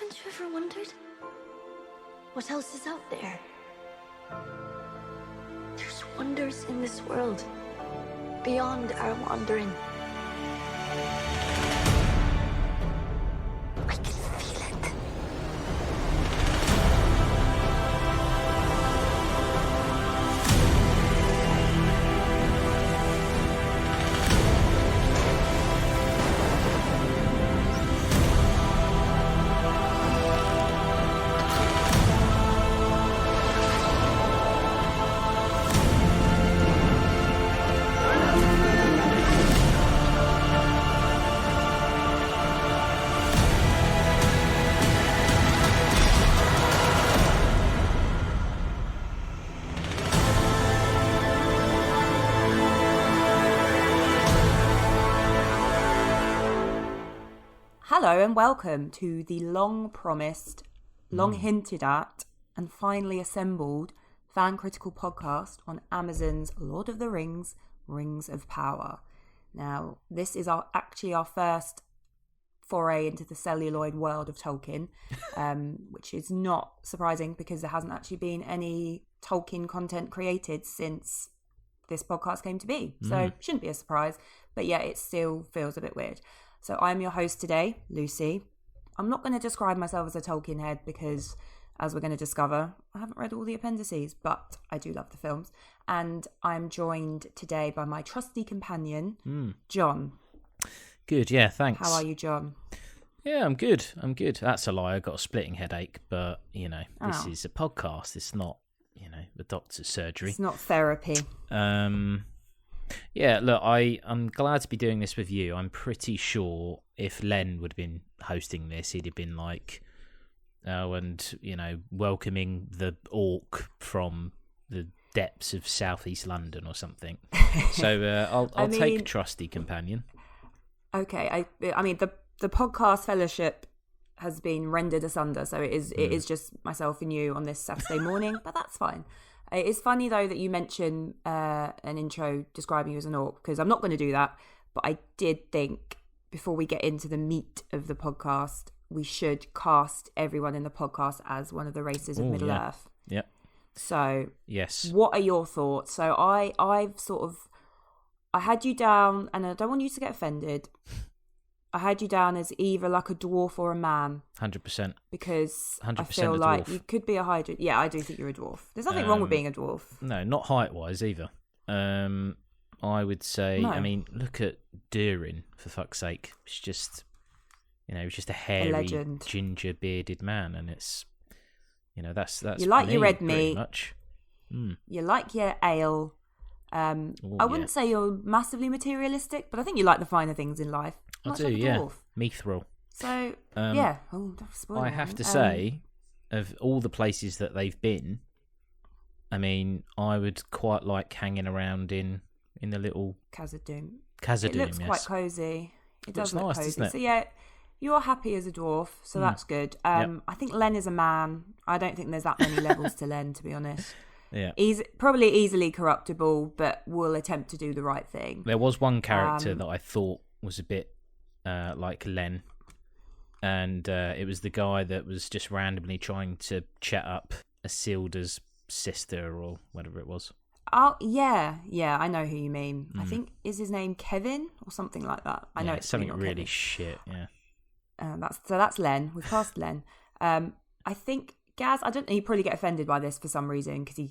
Haven't you ever wondered what else is out there? There's wonders in this world beyond our wandering. I can feel it. Hello and welcome to the long-promised, long-hinted at, and finally assembled fan-critical podcast on Amazon's Lord of the Rings, Rings of Power. Now, this is actually our first foray into the celluloid world of Tolkien, which is not surprising because there hasn't actually been any Tolkien content created since this podcast came to be. So it shouldn't be a surprise, but yeah, it still feels a bit weird. So I'm your host today, Lucy. I'm not going to describe myself as a Tolkien head because, as we're going to discover, I haven't read all the appendices, but I do love the films. And I'm joined today by my trusty companion, John. Good, yeah, thanks. How are you, John? Yeah, I'm good. That's a lie. I got a splitting headache, but, this is a podcast. It's not, the doctor's surgery. It's not therapy. Yeah, look, I'm glad to be doing this with you. I'm pretty sure if Len would have been hosting this, he'd have been like, welcoming the orc from the depths of southeast London or something. So I'll take trusty companion. Okay, I mean the podcast fellowship has been rendered asunder, so it is just myself and you on this Saturday morning, but that's fine. It's funny, though, that you mention an intro describing you as an orc, because I'm not going to do that, but I did think, before we get into the meat of the podcast, we should cast everyone in the podcast as one of the races of Middle-earth. Yep. So, yes. What are your thoughts? So, I had you down, and I don't want you to get offended, I had you down as either like a dwarf or a man. 100%. Because 100% I feel a like dwarf. you could be a hydra. Yeah, I do think you're a dwarf. There's nothing wrong with being a dwarf. No, not height-wise either. I would say, No. I mean, look at Durin, for fuck's sake. It's just, he's just a hairy, ginger-bearded man, and it's, that's you like me, your red pretty meat. much. You like your ale. I wouldn't say you're massively materialistic, but I think you like the finer things in life. I do, like a yeah. dwarf. Mithril. So, yeah. Oh, don't spoil I it, have man. to say, of all the places that they've been, I mean, I would quite like hanging around in the little Khazad-dûm. Khazad-dûm, It looks yes. quite cosy. It does look nice, cozy. doesn't it? So yeah, you're happy as a dwarf, so that's good. I think Len is a man. I don't think there's that many levels to Len, to be honest. Yeah. Probably easily corruptible, but will attempt to do the right thing. There was one character that I thought was a bit like Len, and it was the guy that was just randomly trying to chat up Isildur's sister or whatever it was. Oh, yeah, I know who you mean. I think, is his name Kevin or something like that? I know it's something not really Kevin. shit, yeah. That's Len. We've passed Len. I think Gaz, I don't know, he'd probably get offended by this for some reason because he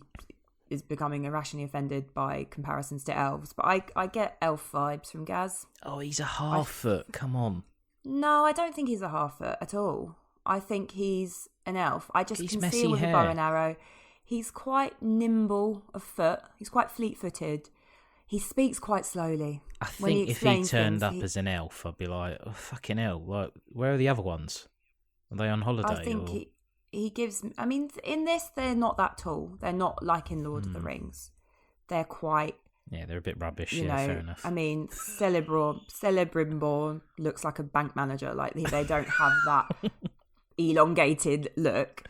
is becoming irrationally offended by comparisons to elves. But I get elf vibes from Gaz. Oh, he's a half-foot, come on. No, I don't think he's a half-foot at all. I think he's an elf. I just He's can messy see with hair. a bow and arrow. He's quite nimble of foot. He's quite fleet-footed. He speaks quite slowly. I When he think if he explains turned things, up as an elf, I'd be like, oh, fucking hell, like, where are the other ones? Are they on holiday? I think or... he gives... I mean, in this, they're not that tall. They're not like in Lord of the Rings. They're quite... Yeah, they're a bit rubbish, You yeah, know, fair enough. I mean, Celebrimbor looks like a bank manager. Like, they don't have that elongated look.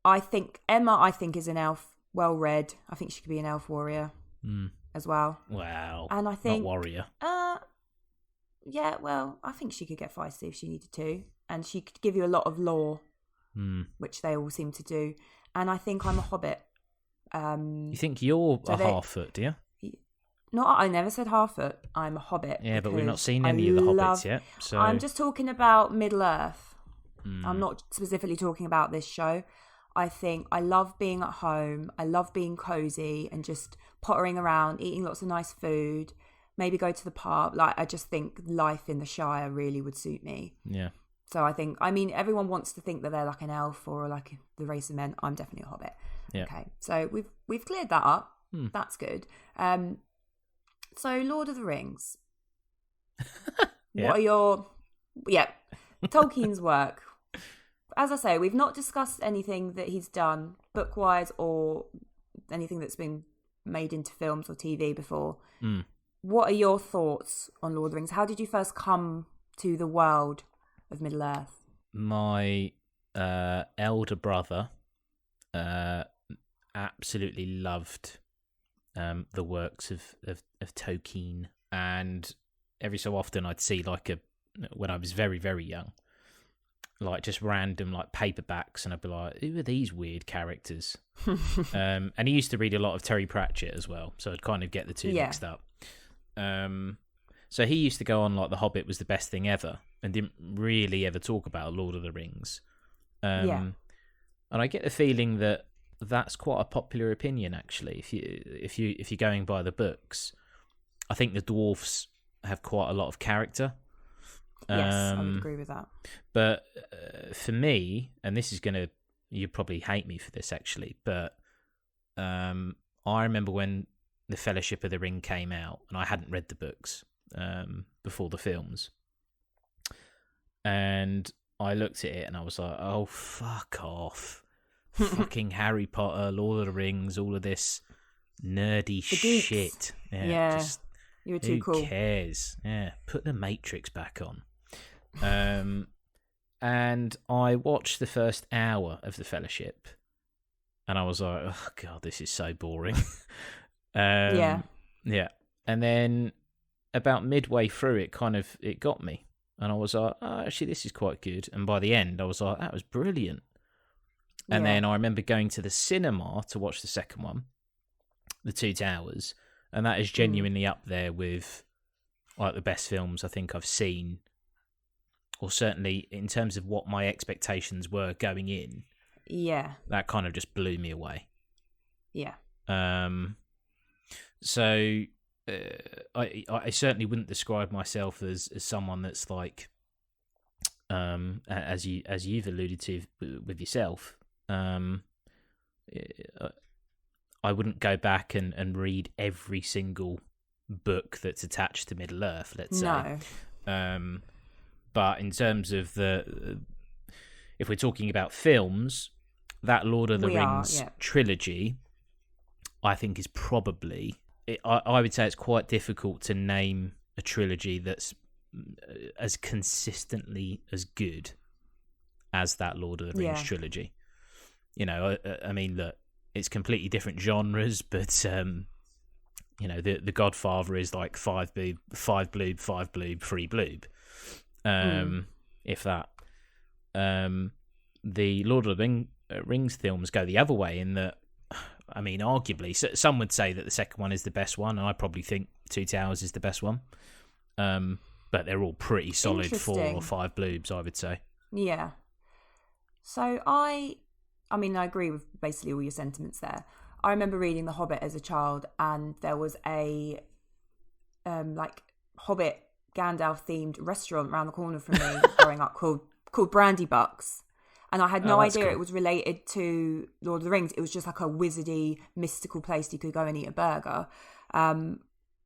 I think Emma, is an elf, well read. I think she could be an elf warrior as well. Wow. And I think not warrior. yeah, well, I think she could get feisty if she needed to. and she could give you a lot of lore, which they all seem to do. And I think I'm a hobbit. You think you're a half-foot, do you? I never said half-foot. I'm a hobbit. Yeah, but we've not seen any of the hobbits yet. So I'm just talking about Middle-earth. I'm not specifically talking about this show. I think I love being at home. I love being cozy and just pottering around, eating lots of nice food, maybe go to the pub. Like, I just think life in the Shire really would suit me. Yeah. So I mean, everyone wants to think that they're like an elf or like the race of men. I'm definitely a hobbit. Yeah. Okay, so we've cleared that up. That's good. So Lord of the Rings. What are your Tolkien's work? As I say, we've not discussed anything that he's done book-wise or anything that's been made into films or TV before. What are your thoughts on Lord of the Rings? How did you first come to the world of Middle-earth? My elder brother absolutely loved the works of Tolkien, and every so often I'd see when I was very, very young, like just random like paperbacks, and I'd be like, who are these weird characters? And he used to read a lot of Terry Pratchett as well, so I'd kind of get the two mixed up. So he used to go on like The Hobbit was the best thing ever, and didn't really ever talk about Lord of the Rings. And I get the feeling that that's quite a popular opinion, actually. If you're going by the books, I think the dwarfs have quite a lot of character. Yes, I would agree with that. But for me, and this is you probably hate me for this actually, but I remember when the Fellowship of the Ring came out, and I hadn't read the books before the films, and I looked at it and I was like, oh, fuck off. Fucking Harry Potter, Lord of the Rings, all of this nerdy shit. Yeah, just, you were too cool. Who cares? Yeah, put the Matrix back on. And I watched the first hour of the Fellowship, and I was like, oh god, this is so boring. Yeah. And then about midway through, it got me, and I was like, oh, actually, this is quite good. And by the end, I was like, that was brilliant. And then I remember going to the cinema to watch the second one, The Two Towers, and that is genuinely up there with like the best films I think I've seen, or certainly in terms of what my expectations were going in. Yeah. That kind of just blew me away. Yeah. So I certainly wouldn't describe myself as someone that's like, as you've alluded to with yourself. I wouldn't go back and read every single book that's attached to Middle Earth, let's say. No. But in terms of if we're talking about films, that Lord of the Rings trilogy, I think is probably, I would say it's quite difficult to name a trilogy that's as consistently as good as that Lord of the Rings trilogy. You know, I mean, look, it's completely different genres, but you know, the Godfather is like 5 bloob, 3 bloob, if that. The Lord of the Rings films go the other way in that, I mean, arguably, some would say that the second one is the best one, and I probably think Two Towers is the best one. But they're all pretty solid 4 or 5 bloobs, I would say. Yeah. So I mean, I agree with basically all your sentiments there. I remember reading The Hobbit as a child, and there was a like Hobbit Gandalf themed restaurant around the corner from me growing up called Brandy Bucks, and I had no idea it was related to Lord of the Rings. It was just like a wizardy, mystical place you could go and eat a burger. And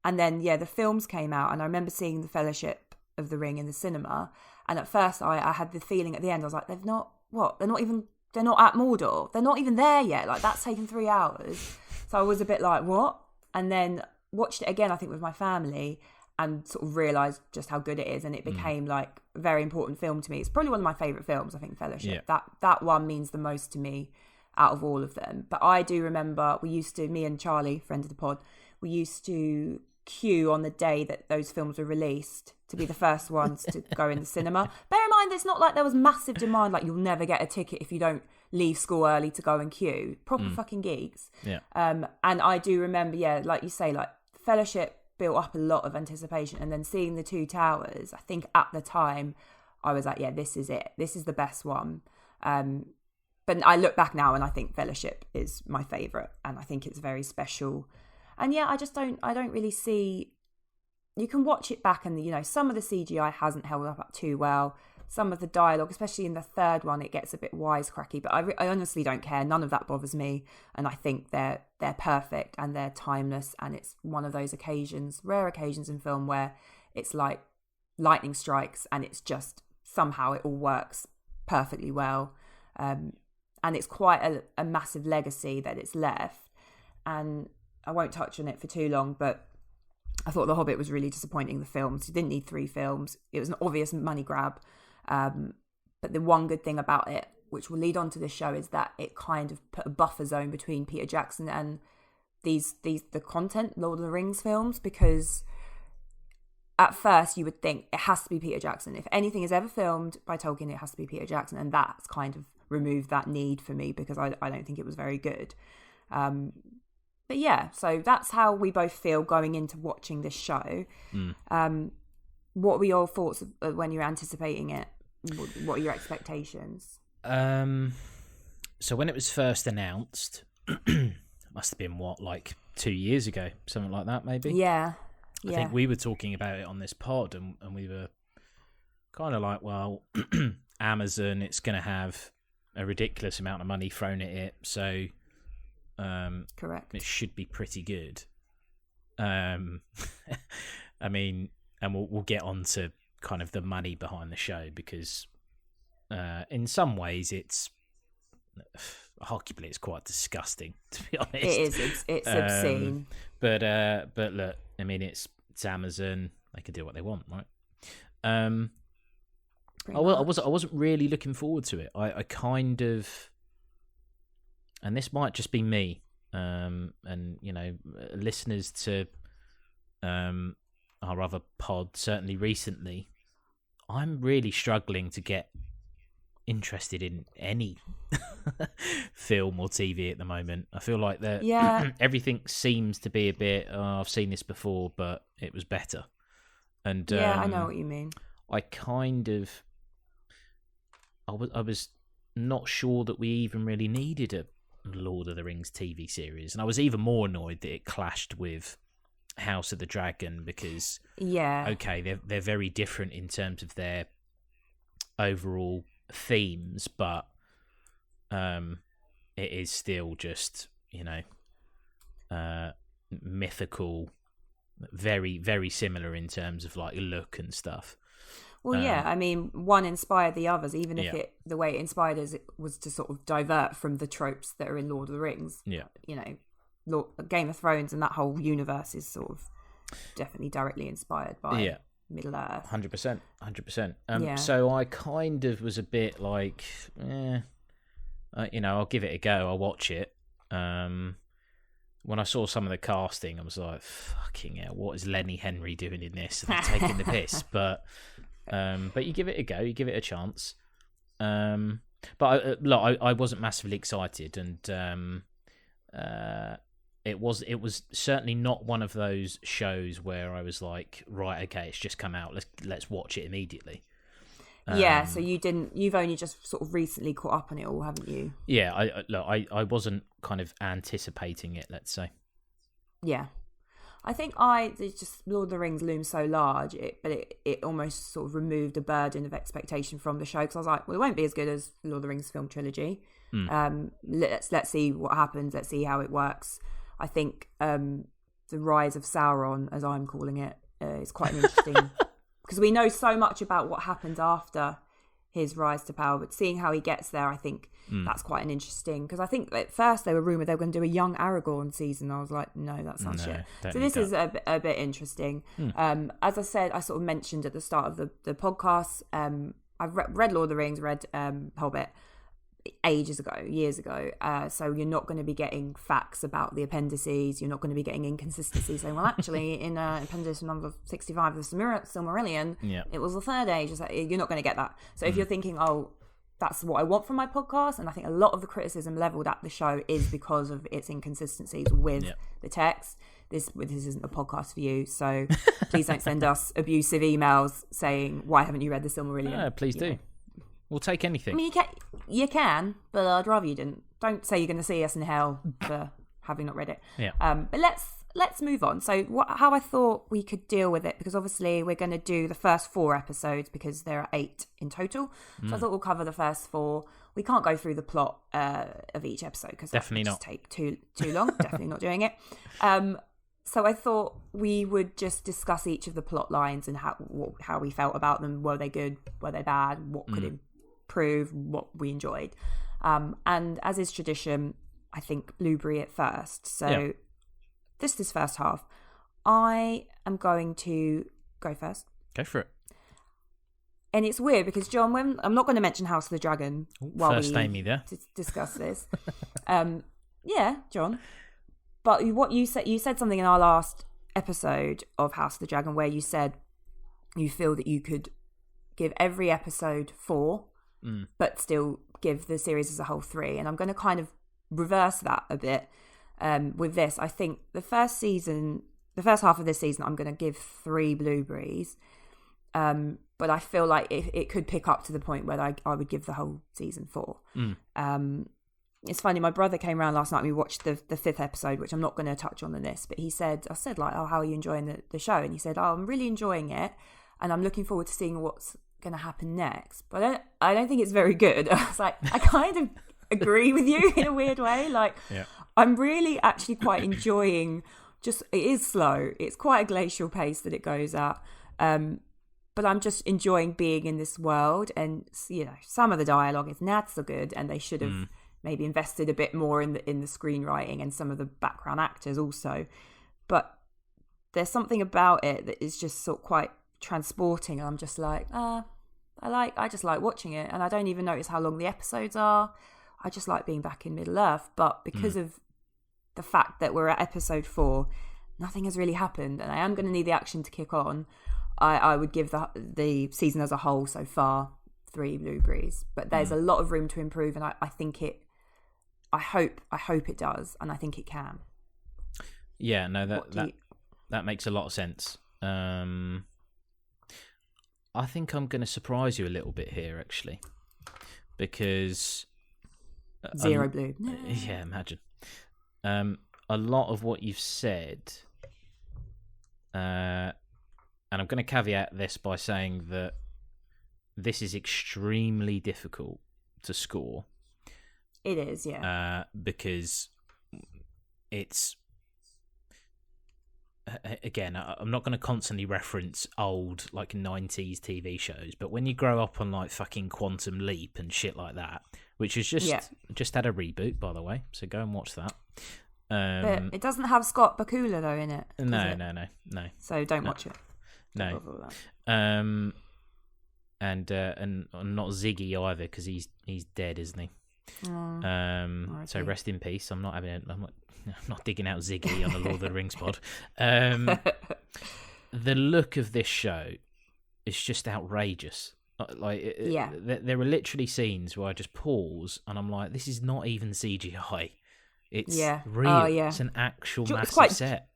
then the films came out, and I remember seeing The Fellowship of the Ring in the cinema. And at first, I had the feeling at the end, I was like, they're not at Mordor. They're not even there yet. Like, that's taken 3 hours. So I was a bit like, what? And then watched it again, I think, with my family, and sort of realised just how good it is. And it became like a very important film to me. It's probably one of my favourite films, I think, Fellowship. Yeah. That one means the most to me out of all of them. But I do remember me and Charlie, friend of the pod, we used to queue on the day that those films were released to be the first ones to go in the cinema. Bear in it's not like there was massive demand, like you'll never get a ticket if you don't leave school early to go and queue. Proper fucking geeks. Yeah. And I do remember, like you say, like Fellowship built up a lot of anticipation, and then seeing the Two Towers, I think at the time I was like, yeah, this is it. This is the best one. But I look back now and I think Fellowship is my favourite, and I think it's very special. And yeah, I don't really see... You can watch it back and, some of the CGI hasn't held up too well. Some of the dialogue, especially in the third one, it gets a bit wisecracky. But I honestly don't care. None of that bothers me. And I think they're perfect and they're timeless. And it's one of those rare occasions in film where it's like lightning strikes and it's just somehow it all works perfectly well. And it's quite a massive legacy that it's left. And I won't touch on it for too long, but I thought The Hobbit was really disappointing, the films. You didn't need 3 films. It was an obvious money grab. But the one good thing about it, which will lead on to this show, is that it kind of put a buffer zone between Peter Jackson and the content, Lord of the Rings films, because at first you would think it has to be Peter Jackson. If anything is ever filmed by Tolkien, it has to be Peter Jackson. And that's kind of removed that need for me, because I don't think it was very good. But yeah, so that's how we both feel going into watching this show. What were your thoughts when you were anticipating it? What are your expectations? So when it was first announced, must have been like 2 years ago, something like that, maybe. Yeah. I think we were talking about it on this pod, and we were kind of like, well, Amazon, it's going to have a ridiculous amount of money thrown at it, so correct, it should be pretty good. I mean, and we'll get on to kind of the money behind the show, because in some ways it's arguably it's quite disgusting, to be honest. It is. It's obscene. But look, I mean, it's Amazon. They can do what they want, right? I wasn't really looking forward to it. I kind of, and this might just be me, and listeners to our other pod, certainly recently, I'm really struggling to get interested in any film or TV at the moment. I feel like that everything seems to be a bit, I've seen this before, but it was better. And I know what you mean. I was not sure that we even really needed a Lord of the Rings TV series, and I was even more annoyed that it clashed with House of the Dragon, because okay, they're very different in terms of their overall themes, but it is still just mythical, very very similar in terms of like look and stuff. Well, I mean, one inspired the others, even if the way it inspired us was to sort of divert from the tropes that are in Lord of the Rings. Yeah. Game of Thrones and that whole universe is sort of definitely directly inspired by Middle Earth. 100%. So I kind of was a bit like, I'll give it a go. I'll watch it. When I saw some of the casting, I was like, fucking hell, what is Lenny Henry doing in this? And I'm taking the piss. But you give it a go. You give it a chance. But I wasn't massively excited, and it was certainly not one of those shows where I was like, right, okay, it's just come out, let's watch it immediately. So you've only just sort of recently caught up on it all, haven't you? I wasn't kind of anticipating it, let's say. I think it's just Lord of the Rings looms so large, but it almost sort of removed a burden of expectation from the show, because I was like, well, it won't be as good as Lord of the Rings film trilogy. Let's see what happens. Let's see how it works. I think the rise of Sauron, as I'm calling it, is quite an interesting, because we know so much about what happened after his rise to power, but seeing how he gets there, I think that's quite an interesting, because I think at first they were rumoured they were going to do a young Aragorn season. I was like, no, that's not shit. So this is a bit interesting. As I said, I sort of mentioned at the start of the podcast, I've read Lord of the Rings, read Hobbit. ages ago, years ago. So you're not going to be getting facts about the appendices. You're not going to be getting inconsistencies saying, well, actually, in appendix number 65 of the Silmarillion, it was the third age. You're not going to get that. So if you're thinking, oh, that's what I want from my podcast, and I think a lot of the criticism leveled at the show is because of its inconsistencies with the text. This isn't a podcast for you, so please don't send us abusive emails saying, why haven't you read the Silmarillion? Please do. We'll take anything. I mean, you can, but I'd rather you didn't. Don't say you're going to see us in hell for having not read it. Yeah. But let's move on. So how I thought we could deal with it, because obviously we're going to do the first 4 episodes because there are 8 in total. So I thought we'll cover the first 4. We can't go through the plot of each episode because that would just take too long. Definitely not doing it. So I thought we would just discuss each of the plot lines and how we felt about them. Were they good? Were they bad? What could improve? What we enjoyed? And as is tradition, I think Blueberry at first. So this first half, I am going to go first. Go for it. And it's weird because, John, when I'm not going to mention House of the Dragon while first we Amy there. Discuss this. Yeah, John. But what you said something in our last episode of House of the Dragon where you said you feel that you could give every episode 4, but still give the series as a whole 3. And I'm going to kind of reverse that a bit with this. I think the first half of this season, I'm going to give 3 blueberries. But I feel like it could pick up to the point where I would give the whole season 4. It's funny, my brother came around last night and we watched the 5th episode, which I'm not going to touch on in this, but I said like, oh, how are you enjoying the show? And he said, oh, I'm really enjoying it and I'm looking forward to seeing what's going to happen next. But I don't think it's very good. I was like, I kind of agree with you in a weird way. Like, I'm really actually quite enjoying it is slow. It's quite a glacial pace that it goes at. But I'm just enjoying being in this world. And, some of the dialogue is not so good and they should have maybe invested a bit more in the screenwriting and some of the background actors also. But there's something about it that is just sort of quite transporting. I'm just like, I just like watching it, and I don't even notice how long the episodes are. I just like being back in Middle Earth. But because of the fact that we're at episode 4, nothing has really happened, and I am going to need the action to kick on. I would give the season as a whole so far 3 blueberries, but there's a lot of room to improve, and I think it. I hope it does, and I think it can. Yeah, no, that makes a lot of sense. I think I'm going to surprise you a little bit here, actually, because 0 blue. Yeah, imagine. A lot of what you've said, and I'm going to caveat this by saying that this is extremely difficult to score. It is, yeah. Because it's... Again, I'm not going to constantly reference old, 90s TV shows, but when you grow up on, fucking Quantum Leap and shit like that, which has just had a reboot, by the way, so go and watch that. But it doesn't have Scott Bakula, though, in it. No. So don't watch it. No. And not Ziggy either, because he's dead, isn't he? So rest in peace. I'm not digging out Ziggy on the Lord of the Rings pod. The look of this show is just outrageous. There are literally scenes where I just pause and I'm like, this is not even CGI. It's real. Oh, yeah. It's an actual massive set.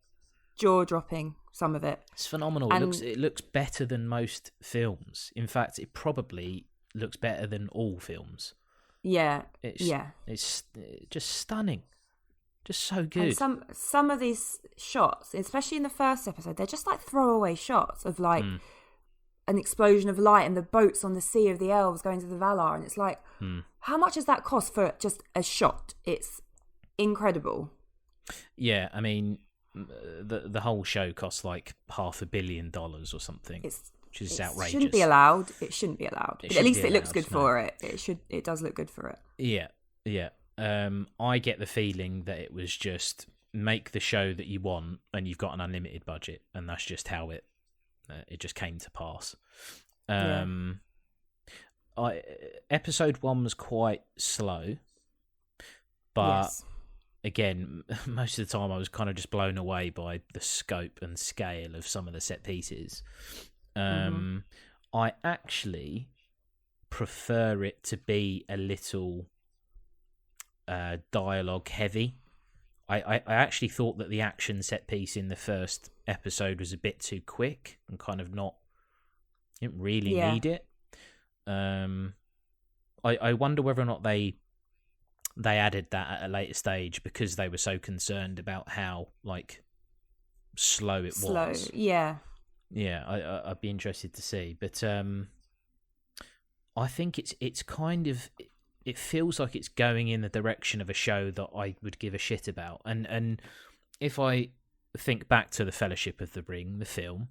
Jaw-dropping, some of it. It's phenomenal. It looks better than most films. In fact, it probably looks better than all films. Yeah, it's just stunning, just so good. And some of these shots, especially in the first episode, they're just like throwaway shots of an explosion of light and the boats on the Sea of the Elves going to the Valar, and it's like, how much does that cost for just a shot? It's incredible. Yeah, I mean, the whole show costs like $500 million or something. Which is outrageous. It shouldn't be allowed. But at least it looks good for it. It does look good for it. Yeah. I get the feeling that it was just make the show that you want, and you've got an unlimited budget, and that's just how it just came to pass. episode 1 was quite slow, but Yes. again, most of the time I was kind of just blown away by the scope and scale of some of the set pieces. I actually prefer it to be a little dialogue heavy. I actually thought that the action set piece in the first episode was a bit too quick and kind of not. Didn't really need it. I wonder whether or not they added that at a later stage because they were so concerned about how like slow it was. Yeah. I'd be interested to see, but I think it's kind of, it feels like it's going in the direction of a show that I would give a shit about. And if I think back to the Fellowship of the Ring, the film,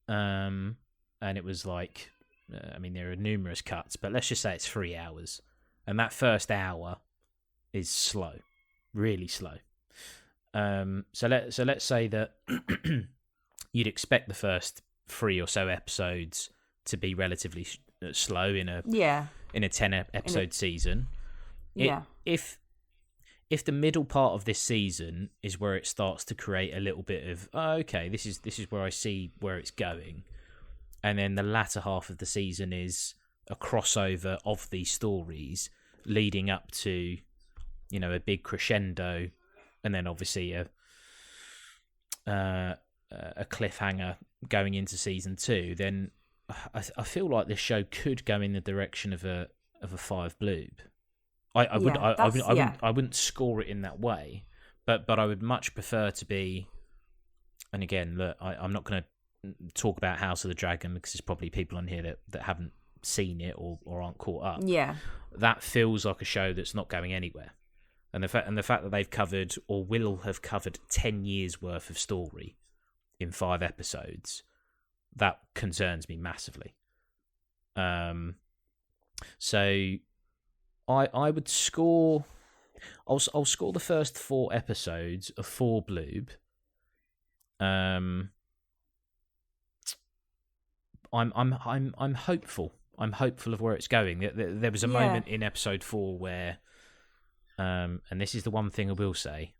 and it was like, I mean, there are numerous cuts, but let's just say it's 3 hours, and that first hour is slow, really slow. So let's say that you'd expect the first 3 or so episodes to be relatively slow in a 10 episode season. If the middle part of this season is where it starts to create a little bit of okay, this is where I see where it's going, and then the latter half of the season is a crossover of these stories leading up to, you know, a big crescendo, and then obviously a cliffhanger going into season 2, then I feel like this show could go in the direction of a 5 bloob. I wouldn't score it in that way, but I would much prefer to be. And again, look, I'm not going to talk about House of the Dragon because there's probably people on here that haven't seen it or aren't caught up. Yeah, that feels like a show that's not going anywhere, and the fact that they've covered or will have covered 10 years worth of story in 5 episodes, that concerns me massively. So I would score. I'll score the first 4 episodes a 4 bloob. I'm hopeful. I'm hopeful of where it's going. There was a moment in episode 4 where, and this is the one thing I will say,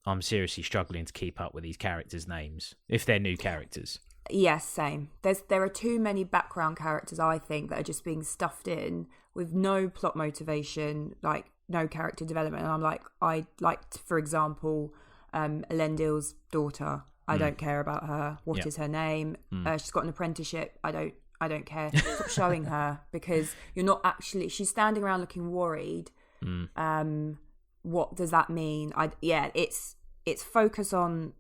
I'm seriously struggling to keep up with these characters' names if they're new characters. Yes, same. There are too many background characters, I think, that are just being stuffed in with no plot motivation, like no character development. And I'm like, I liked, for example, Elendil's daughter. I don't care about her. What is her name? She's got an apprenticeship. I don't care. Stop showing her, because you're not actually. She's standing around looking worried. What does that mean? It's focus on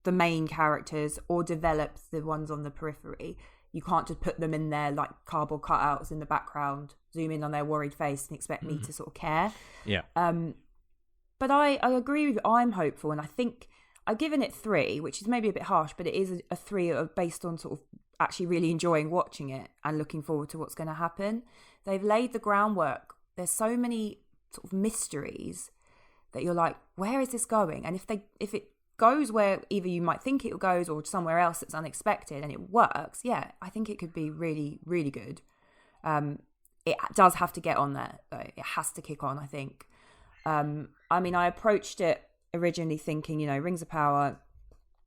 the main characters or develop the ones on the periphery. You can't just put them in there like cardboard cutouts in the background, zoom in on their worried face and expect me to sort of care. But I agree with you. I'm hopeful, and I think I've given it 3, which is maybe a bit harsh, but it is a 3 based on sort of actually really enjoying watching it and looking forward to what's going to happen. They've laid the groundwork. There's so many sort of mysteries that you're like, where is this going? And if it goes where either you might think it goes or somewhere else that's unexpected and it works, I think it could be really, really good. It does have to get on there, though. It has to kick on, I think. I mean, I approached it originally thinking, you know, Rings of Power,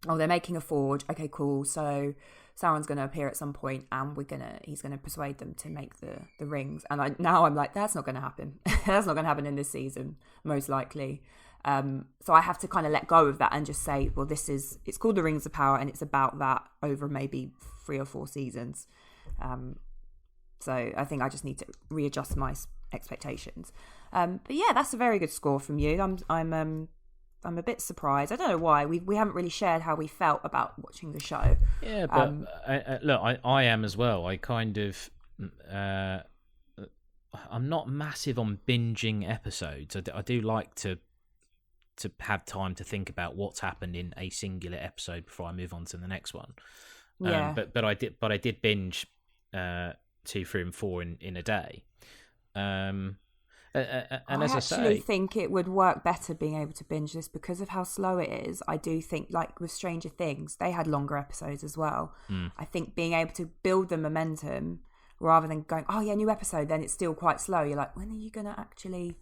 they're making a forge. Okay, cool. So Sauron's going to appear at some point and he's going to persuade them to make the rings. And I'm like, that's not going to happen. That's not going to happen in this season, most likely. So I have to kind of let go of that and just say, well, it's called the Rings of Power and it's about that over maybe 3 or 4 seasons. So I think I just need to readjust my expectations. But yeah, that's a very good score from you. I'm a bit surprised. I don't know why. We haven't really shared how we felt about watching the show. Yeah, but look, I am as well. I kind of, I'm not massive on binging episodes. I do like to have time to think about what's happened in a singular episode before I move on to the next one. Yeah. But I did binge 2, 3, and 4 in a day. And as I say, I actually think it would work better being able to binge this because of how slow it is. I do think, like with Stranger Things, they had longer episodes as well. I think being able to build the momentum rather than going, oh yeah, new episode, then it's still quite slow. You're like, when are you going to actually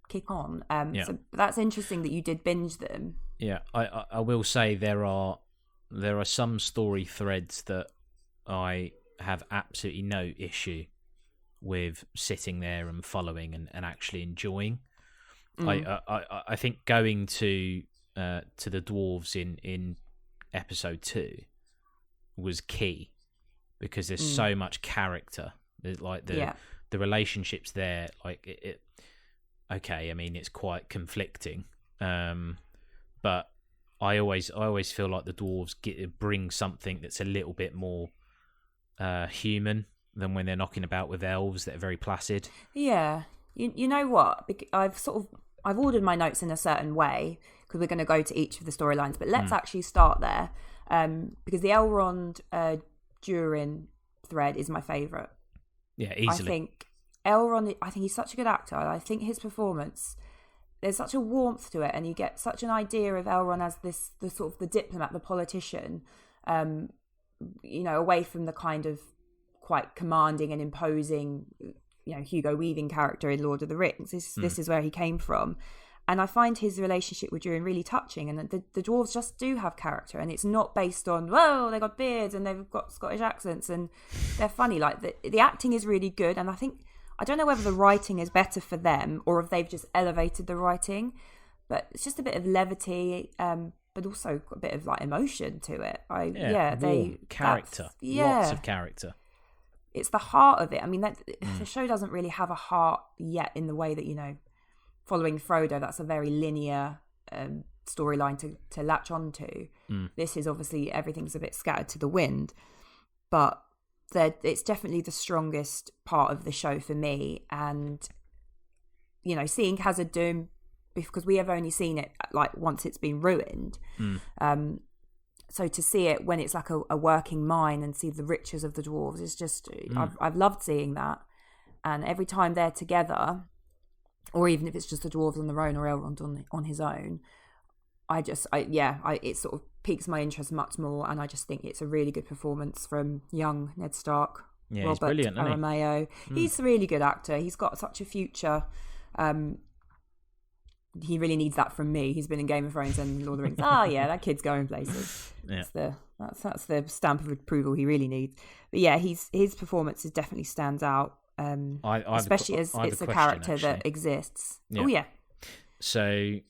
kick on? So that's interesting that you did binge them. Yeah, I will say there are some story threads that I have absolutely no issue with sitting there and following and actually enjoying. I think going to the dwarves in episode 2 was key because there's so much character. There's like the relationships there. Like it. Okay, I mean it's quite conflicting, but I always feel like the dwarves bring something that's a little bit more human than when they're knocking about with elves that are very placid. Yeah, you know what? I've ordered my notes in a certain way because we're going to go to each of the storylines, but let's actually start there because the Elrond Durin thread is my favourite. Yeah, easily. I think Elrond, he's such a good actor. I think his performance, there's such a warmth to it, and you get such an idea of Elrond as the sort of the diplomat, the politician, away from the kind of quite commanding and imposing, Hugo Weaving character in Lord of the Rings. This is where he came from. And I find his relationship with Durin really touching, and the dwarves just do have character, and it's not based on, whoa, they got beards and they've got Scottish accents and they're funny. Like the acting is really good, and I don't know whether the writing is better for them or if they've just elevated the writing, but it's just a bit of levity, but also a bit of like emotion to it. Character, lots of character. It's the heart of it. I mean, the show doesn't really have a heart yet in the way that, following Frodo, that's a very linear storyline to latch onto. This is obviously, everything's a bit scattered to the wind, but it's definitely the strongest part of the show for me. And, seeing Khazad-dûm, because we have only seen it like once it's been ruined. So to see it when it's like a working mine and see the riches of the dwarves is just, I've loved seeing that. And every time they're together, or even if it's just the dwarves on their own or Elrond on his own, it sort of piques my interest much more. And I just think it's a really good performance from young Ned Stark. Yeah, Robert he's brilliant, isn't he? Aramayo. He's a really good actor. He's got such a future. He really needs that from me. He's been in Game of Thrones and Lord of the Rings. That kid's going places. Yeah. That's the stamp of approval he really needs. But yeah, his performance definitely stands out. Especially as it's a character that exists. Yeah. Oh yeah. So,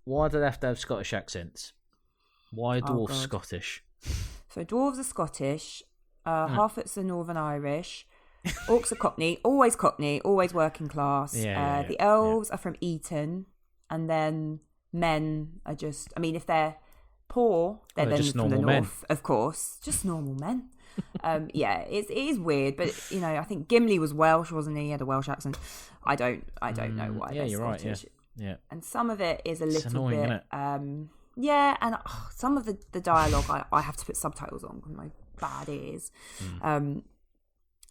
why do they have to have Scottish accents? Why are dwarves Scottish? So dwarves are Scottish. Harfoots are Northern Irish. Orcs are Cockney, always working class. The elves are from Eton, and then men are just, if they're poor, they're then just from the north, men. Of course, just normal men. It is weird, but I think Gimli was Welsh, wasn't he? He had a Welsh accent. I don't know why. Yeah, you're Scottish. Right. Yeah. And some of it is a little annoying, bit. And some of the dialogue I have to put subtitles on because my bad ears.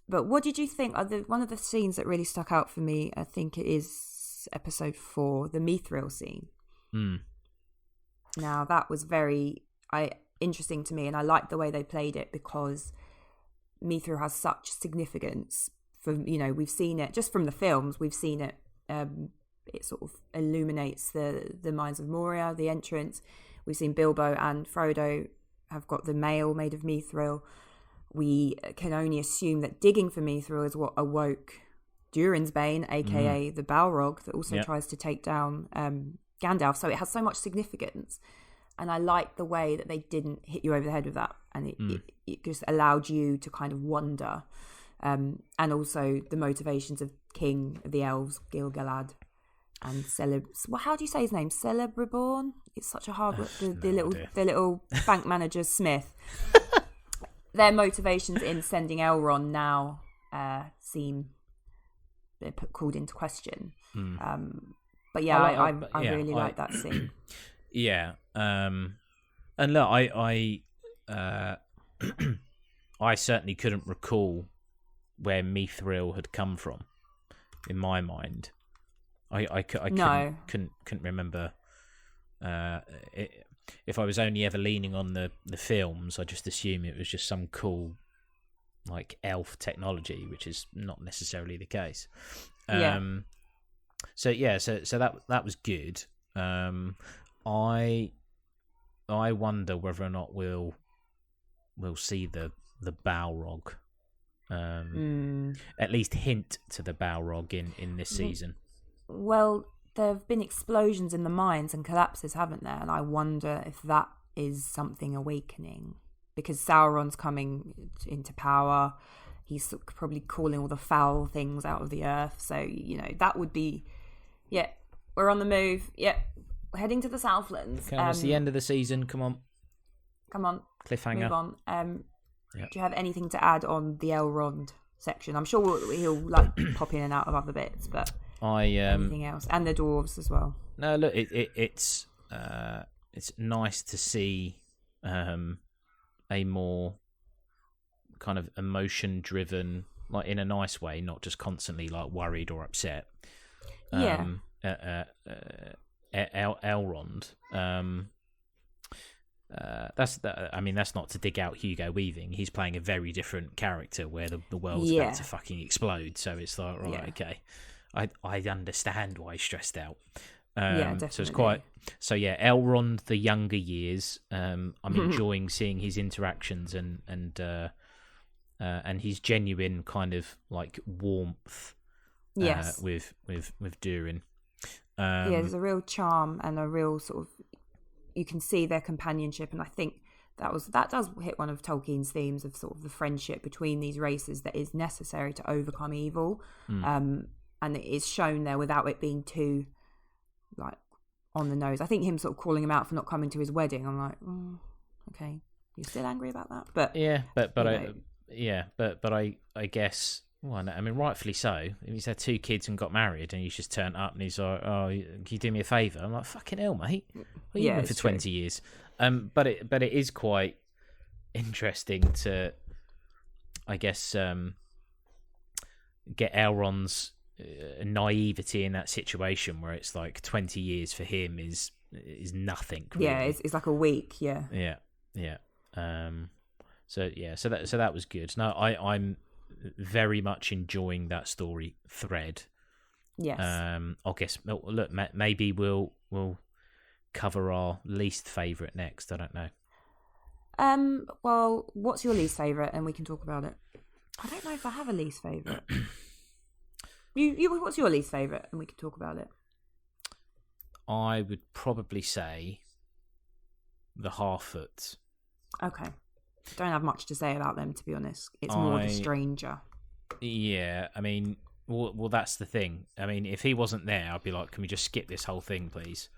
But what did you think? One of the scenes that really stuck out for me, I think it is episode 4, the Mithril scene. Now, that was very interesting to me, and I liked the way they played it because Mithril has such significance. We've seen it, just from the films, we've seen it. It sort of illuminates the mines of Moria, the entrance. We've seen Bilbo and Frodo have got the mail made of Mithril. We can only assume that digging for Mithril is what awoke Durin's Bane, aka the Balrog, that also tries to take down Gandalf. So it has so much significance. And I like the way that they didn't hit you over the head with that. And it just allowed you to kind of wonder. And also the motivations of King of the Elves, Gil-galad, and how do you say his name? Celebriborn? It's such a hard word. The little bank manager, Smith. Their motivations in sending Elrond now seem called into question. But yeah, I really like that scene. Yeah, and look, I certainly couldn't recall where Mithril had come from in my mind. I couldn't remember. If I was only ever leaning on the films, I just assumed it was just some cool like elf technology, which is not necessarily the case. Yeah. So that was good. I wonder whether or not we'll see the Balrog. At least hint to the Balrog in this season. Well, there have been explosions in the mines and collapses, haven't there? And I wonder if that is something awakening, because Sauron's coming into power. He's probably calling all the foul things out of the earth. So, that would be, we're on the move. Yeah, we're heading to the Southlands. Okay, it's the end of the season. Come on. Cliffhanger. Move on. Yep. Do you have anything to add on the Elrond section? I'm sure he'll pop in and out of other bits, but anything else? And the dwarves as well. No, look, it's nice to see a more kind of emotion-driven, like in a nice way, not just constantly like worried or upset. Elrond. That's not to dig out Hugo Weaving. He's playing a very different character where the world's about to fucking explode. So it's like, okay, I understand why he's stressed out. Definitely. So it's quite. So Elrond, the younger years. I'm enjoying seeing his interactions and his genuine kind of like warmth. With Durin. There's a real charm and a real sort of. You can see their companionship, and I think that does hit one of Tolkien's themes of sort of the friendship between these races that is necessary to overcome evil, and it is shown there without it being too like on the nose. I think him sort of calling him out for not coming to his wedding, I'm like, okay, you're still angry about that, but I guess. Well, I mean, rightfully so. He's had 2 kids and got married, and he's just turned up and he's like, "Oh, can you do me a favour?" I'm like, "Fucking hell, mate! What are you doing for 20 years?" But it is quite interesting to, I guess, get Elrond's naivety in that situation where it's like 20 years for him is nothing. Really. Yeah, it's like a week. Yeah. So that was good. No, I'm very much enjoying that story thread. Yes. I guess look, maybe we'll cover our least favourite next. I don't know. Well, what's your least favourite, and we can talk about it. I don't know if I have a least favourite. What's your least favourite, and we can talk about it. I would probably say the Harfoot. Okay. Don't have much to say about them, to be honest. It's more the stranger. Yeah, I mean, well, that's the thing. I mean, if he wasn't there, I'd be like, can we just skip this whole thing, please?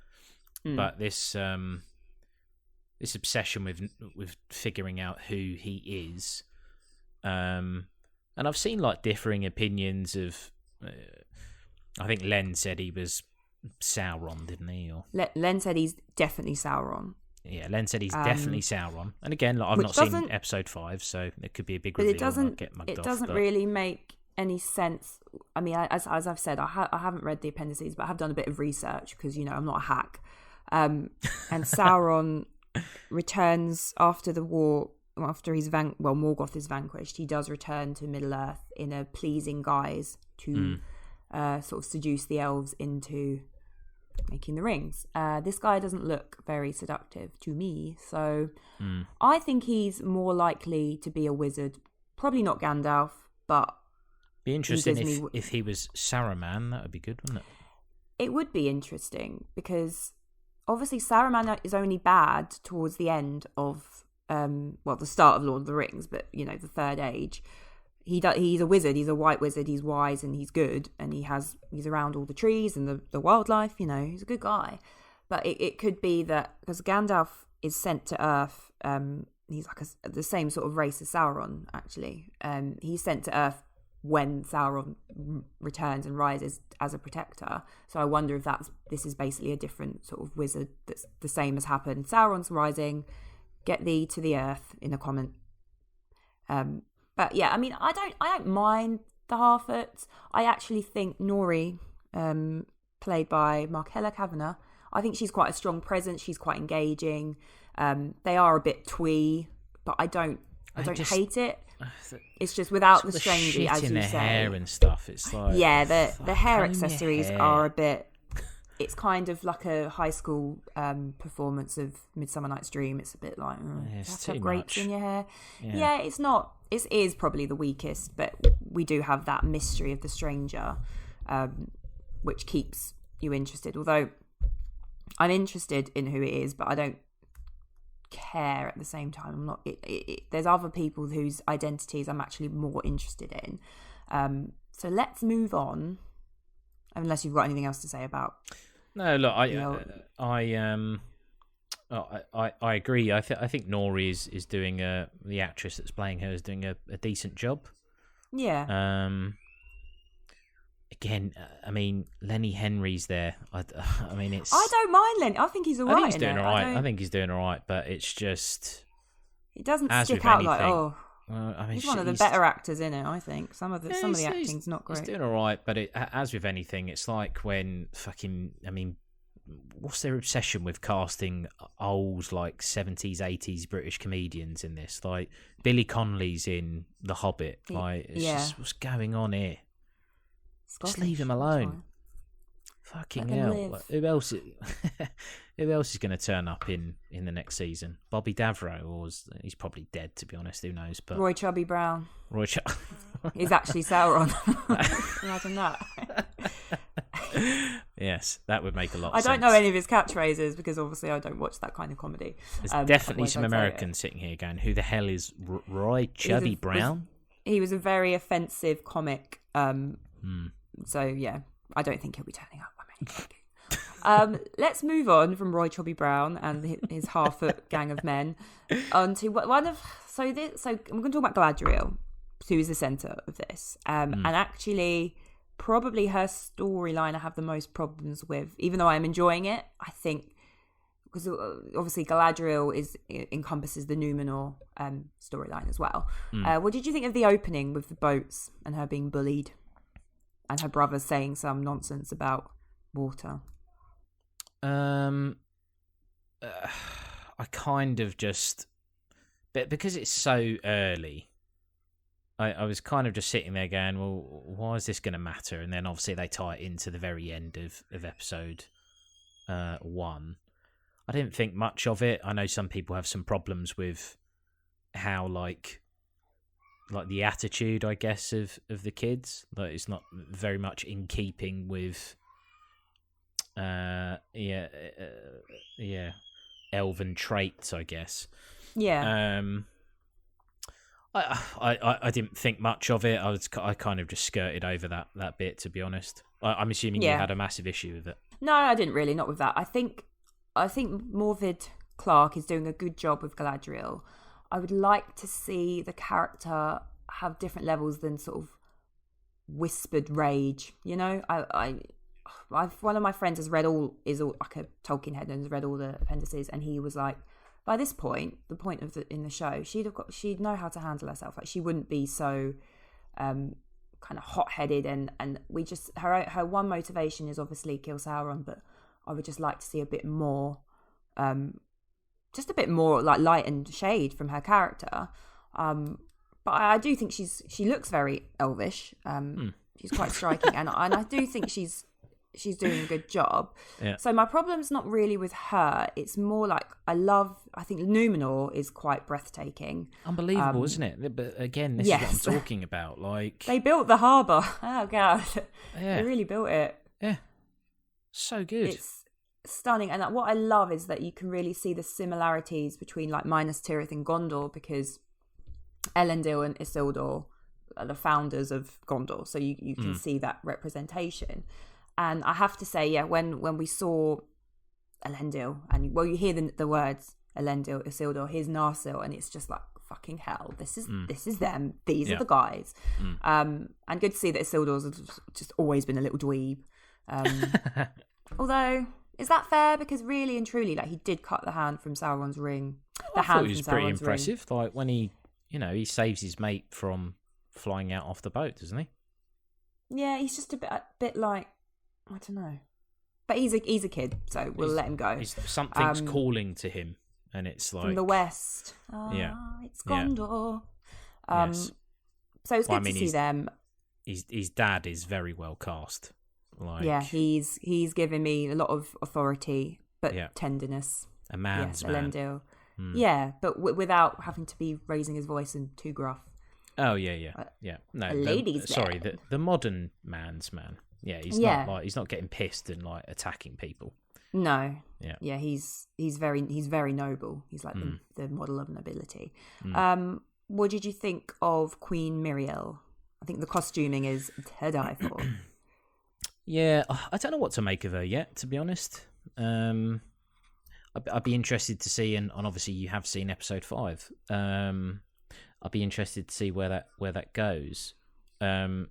But this obsession with figuring out who he is, and I've seen like differing opinions of. I think Len said he was Sauron, didn't he? Or Len said he's definitely Sauron. Yeah, Len said he's definitely Sauron. And again, like, I've not seen episode 5, so it could be a big reveal. But it doesn't really make any sense. I mean, as I've said, I haven't read the appendices, but I have done a bit of research because, I'm not a hack. And Sauron returns after the war, after Morgoth is vanquished. He does return to Middle-earth in a pleasing guise to sort of seduce the elves into making the rings. This guy doesn't look very seductive to me, so I think he's more likely to be a wizard. Probably not Gandalf, but be interesting if he was Saruman. That would be good, wouldn't it? It would be interesting because obviously Saruman is only bad towards the end of the start of Lord of the Rings, but the Third Age. He's a wizard. He's a white wizard. He's wise and he's good, and he's around all the trees and the wildlife. He's a good guy. But it could be that because Gandalf is sent to Earth, he's like the same sort of race as Sauron. Actually, he's sent to Earth when Sauron returns and rises as a protector. So I wonder if this is basically a different sort of wizard that's the same as happened. Sauron's rising. Get thee to the Earth in a comment. But yeah, I mean, I don't mind the Harfoots. I actually think Nori, played by Markella Kavanagh, I think she's quite a strong presence. She's quite engaging. They are a bit twee, but I don't hate it. It's just without Sort the of strangey, shit as in you their say. hair and stuff. It's like The hair comb your accessories hair. are a bit. It's kind of like a high school performance of Midsummer Night's Dream. It's a bit like it's you have to too have grapes much. in your hair. Yeah. It's not. It is probably the weakest, but we do have that mystery of the stranger, which keeps you interested. Although I'm interested in who it is, but I don't care at the same time. I'm not. There's other people whose identities I'm actually more interested in. So let's move on. Unless you've got anything else to say about. No, look, I agree. I think Nori is doing the actress that's playing her is doing a decent job. Yeah. Again, I mean, Lenny Henry's there. I mean, it's. I don't mind Lenny. I think he's alright. I think he's doing all right. I think he's doing all right, but it's just. It doesn't as stick with out like anything, well, I mean, he's one of the better actors in it. I think some of the acting's not great. He's doing all right, but as with anything, it's like when what's their obsession with casting old like 70s, 80s British comedians in this? Like Billy Connolly's in The Hobbit. Like it's just what's going on here? Scottish, just leave him alone. Fucking hell! Like, who else? Who else is going to turn up in the next season? Bobby Davro, or he's probably dead, to be honest. Who knows? But Roy Chubby Brown. He's actually Sauron. Imagine that. Yes, that would make a lot of sense. I sense. don't know any of his catchphrases because obviously I don't watch that kind of comedy. There's definitely some Americans sitting here going, who the hell is Roy Chubby Brown? He was a very offensive comic. So, yeah, I don't think he'll be turning up. Let's move on from Roy Chubby Brown and his half-foot gang of men onto one of... So I'm going to talk about Galadriel, who is the centre of this. And actually... probably her storyline I have the most problems with, even though I'm enjoying it. I think because obviously Galadriel encompasses the Númenor storyline as well. What did you think of the opening with the boats and her being bullied and her brother saying some nonsense about water? I kind of just, but because it's so early, I was kind of just sitting there going, well, why is this going to matter? And then obviously they tie it into the very end of episode 1. I didn't think much of it. I know some people have some problems with how like the attitude, I guess, of the kids. Like it's not very much in keeping with elven traits, I guess. Yeah. I didn't think much of it. I kind of just skirted over that bit, to be honest. I'm assuming you had a massive issue with it. No, I didn't really. Not with that. I think Morvid Clark is doing a good job with Galadriel. I would like to see the character have different levels than sort of whispered rage. You know, one of my friends is all like a Tolkien head and has read all the appendices, and he was like, by this point, the point of in the show, she'd know how to handle herself. Like she wouldn't be so kind of hot-headed, and we just her one motivation is obviously kill Sauron, but I would just like to see a bit more, just a bit more like light and shade from her character. But I do think she looks very elvish. She's quite striking, and I do think she's doing a good job. Yeah. So my problem's not really with her. It's more like I think Númenor is quite breathtaking. Unbelievable, isn't it? But again, this is what I'm talking about. Like they built the harbour. Oh god, they really built it. Yeah, so good. It's stunning, and what I love is that you can really see the similarities between like Minas Tirith and Gondor, because Elendil and Isildur are the founders of Gondor, so you can see that representation. And I have to say, when we saw Elendil, and you hear the words Elendil, Isildur, here's Narsil, and it's just like fucking hell. This is them. These are the guys. And good to see that Isildur's just always been a little dweeb. Although, is that fair? Because really and truly, like he did cut the hand from Sauron's ring. I thought he was pretty impressive. Ring. Like when he saves his mate from flying out off the boat, doesn't he? Yeah, he's just a bit like. I don't know, but he's a kid, so we'll let him go. Something's calling to him, and it's like from the west. It's Gondor. Yes. So it's Well, good to see them. His dad is very well cast. Like, Yeah, he's given me a lot of authority, but tenderness. a man's man. Elendil. Yeah, but without having to be raising his voice and too gruff. Oh yeah. No, a lady's sorry, the modern man's man. Yeah, he's not getting pissed and like attacking people. No. Yeah. He's very noble. He's like the model of nobility. What did you think of Queen Miriel? I think the costuming is to die for. Yeah, I don't know what to make of her yet, to be honest. I'd be interested to see, and obviously you have seen episode 5. I'd be interested to see where that goes. But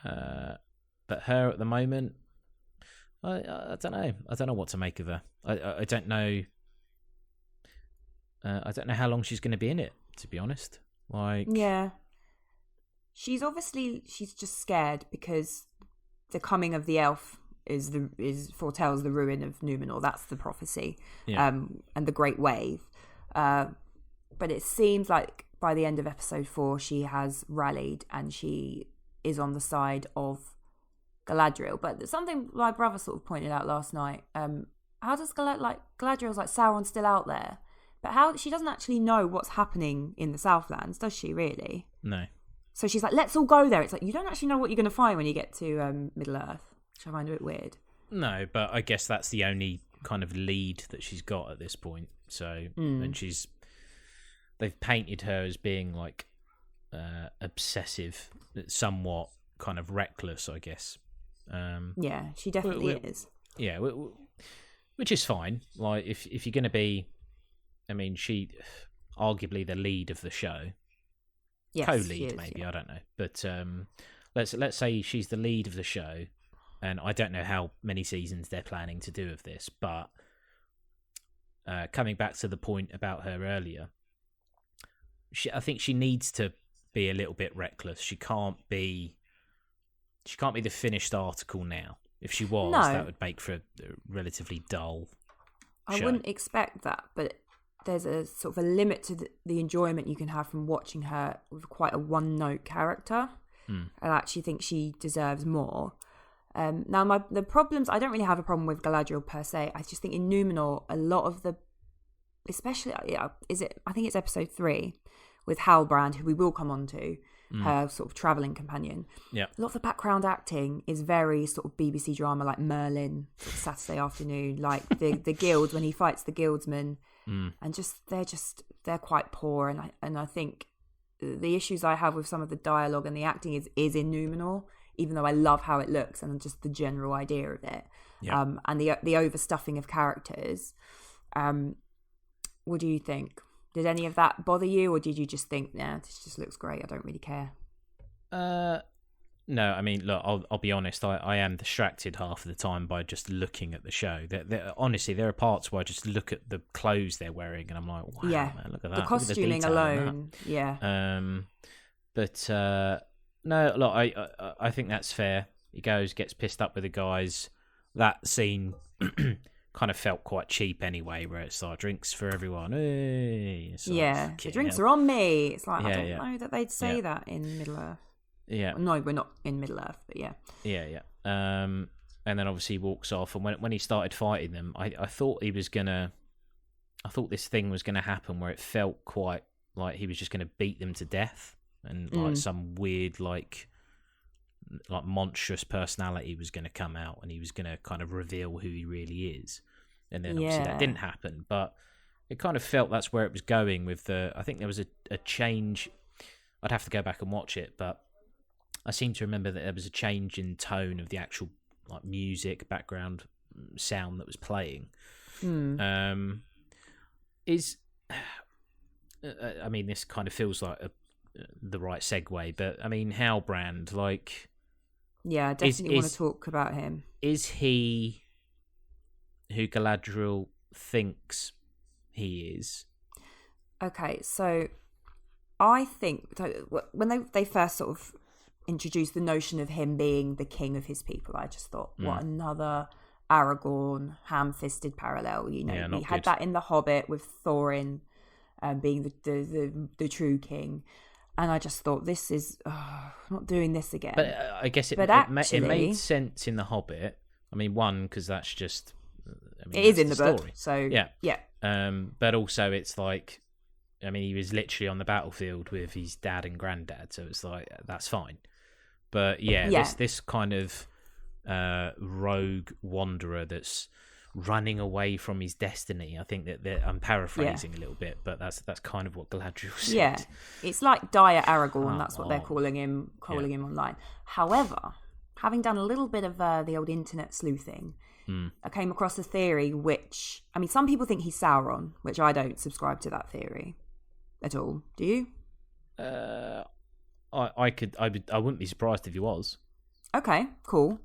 her at the moment, I don't know. I don't know what to make of her. I don't know. I don't know how long she's going to be in it, to be honest. Like, yeah, she's just scared because the coming of the elf is foretells the ruin of Númenor. That's the prophecy, and the Great Wave. But it seems like by the end of episode 4, she has rallied and she is on the side of Galadriel. But something my brother sort of pointed out last night. How does Galadriel's like Sauron's still out there, but how she doesn't actually know what's happening in the Southlands, does she really? No. So she's like, let's all go there. It's like you don't actually know what you're going to find when you get to Middle Earth, which I find a bit weird. No, but I guess that's the only kind of lead that she's got at this point. So, and they've painted her as being like obsessive, somewhat kind of reckless, I guess. Yeah, she definitely is. Yeah, which is fine. Like, if you're going to be, I mean, she arguably the lead of the show. Yes, co-lead, maybe, yeah. I don't know. But let's say she's the lead of the show, and I don't know how many seasons they're planning to do of this, but coming back to the point about her earlier, I think she needs to be a little bit reckless. She can't be the finished article now. If she was, that would make for a relatively dull show. I wouldn't expect that, but there's a sort of a limit to the enjoyment you can have from watching her with quite a one-note character. I actually think she deserves more. Now, the problems, I don't really have a problem with Galadriel per se. I just think in Númenor, a lot of the, especially, I think it's episode 3 with Halbrand, who we will come on to, her sort of travelling companion. Yeah. A lot of the background acting is very sort of BBC drama, like Merlin, sort of Saturday afternoon, like the guild, when he fights the guildsmen. And they're quite poor, and I think the issues I have with some of the dialogue and the acting is in Númenor, even though I love how it looks and just the general idea of it, and the overstuffing of characters. What do you think? Did any of that bother you, or did you just think, nah, this just looks great, I don't really care? No, I mean, look, I'll be honest. I am distracted half of the time by just looking at the show. Honestly, there are parts where I just look at the clothes they're wearing, and I'm like, wow, man, look at that. The costuming alone, yeah. But no, look, I think that's fair. He gets pissed up with the guys. That scene kind of felt quite cheap anyway, where it's like drinks for everyone. Hey, the drinks are on me. It's like, I don't know that they'd say that in Middle Earth. Yeah. No, we're not in Middle Earth, but yeah. Yeah. And then obviously he walks off, and when he started fighting them, I thought this thing was gonna happen where it felt quite like he was just gonna beat them to death, and like some weird like monstrous personality was gonna come out, and he was gonna kind of reveal who he really is. And then obviously that didn't happen, but it kind of felt that's where it was going with I think there was a change. I'd have to go back and watch it, but I seem to remember that there was a change in tone of the actual like music background sound that was playing. I mean, this kind of feels like the right segue, but I mean, Halbrand, like, yeah, I definitely want to talk about him. Is he who Galadriel thinks he is? Okay, so I think when they first sort of introduced the notion of him being the king of his people, I just thought, what another Aragorn ham-fisted parallel. You know, we had that in The Hobbit with Thorin being the true king. And I just thought, this is not doing this again. But I guess it made sense in The Hobbit. I mean, one, because that's just... it is in the book, so... Yeah. But also, it's like... I mean, he was literally on the battlefield with his dad and granddad, so it's like, that's fine. But this kind of rogue wanderer that's running away from his destiny. I think that I'm paraphrasing a little bit, but that's kind of what Galadriel said. Yeah, it's like Dire Aragorn. That's what they're calling him online. However, having done a little bit of the old internet sleuthing, I came across a theory which, I mean, some people think he's Sauron, which I don't subscribe to that theory at all. Do you? I wouldn't be surprised if he was. Okay, cool.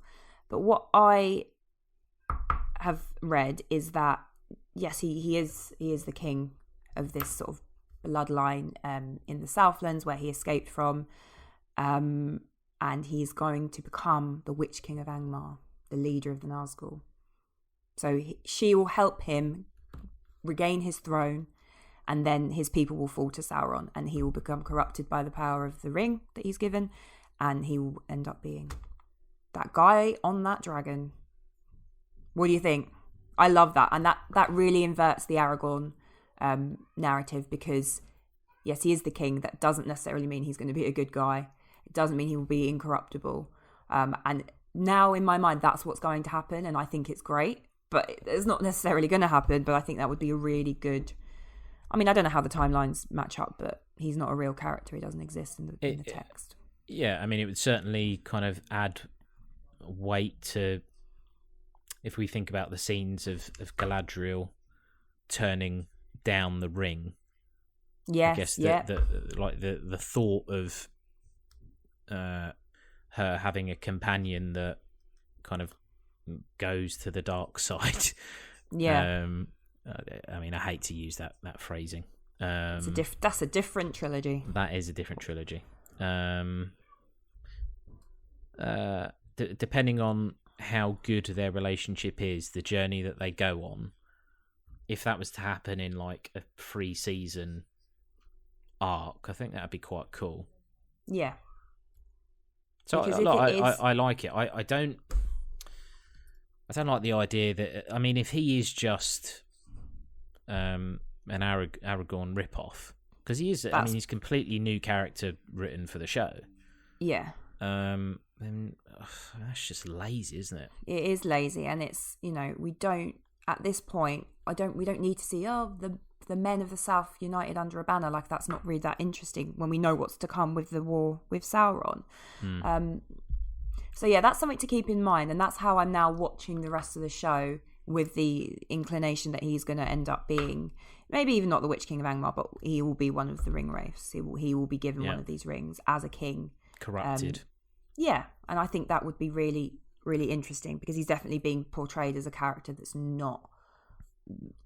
But what I have read is that yes, he is the king of this sort of bloodline in the Southlands where he escaped from, and he's going to become the Witch King of Angmar, the leader of the Nazgul. So she will help him regain his throne, and then his people will fall to Sauron, and he will become corrupted by the power of the ring that he's given, and he will end up being that guy on that dragon. What do you think? I love that. And that really inverts the Aragorn narrative, because, yes, he is the king. That doesn't necessarily mean he's going to be a good guy. It doesn't mean he will be incorruptible. And now, in my mind, that's what's going to happen, and I think it's great. But it's not necessarily going to happen, but I think that would be a really good... I mean, I don't know how the timelines match up, but he's not a real character. He doesn't exist in the text. Yeah, I mean, it would certainly kind of add weight to... If we think about the scenes of Galadriel turning down the ring, yes, I guess the thought of her having a companion that kind of goes to the dark side. Yeah. I mean, I hate to use that phrasing. That's a different trilogy. That is a different trilogy. Depending on how good their relationship is, the journey that they go on, if that was to happen in like a 3-season arc, I think that'd be quite cool. Yeah. So I like it. I don't like the idea that, I mean, if he is just an Aragorn ripoff, because he is, I mean, he's a completely new character written for the show. Yeah. Then that's just lazy, isn't it? It is lazy, and it's, we don't at this point. We don't need to see the men of the South united under a banner. Like, that's not really that interesting when we know what's to come with the war with Sauron. So yeah, that's something to keep in mind, and that's how I'm now watching the rest of the show, with the inclination that he's going to end up being, maybe even not the Witch King of Angmar, but he will be one of the ring wraiths. He will be given one of these rings as a king. Corrupted. Yeah, and I think that would be really, really interesting, because he's definitely being portrayed as a character that's not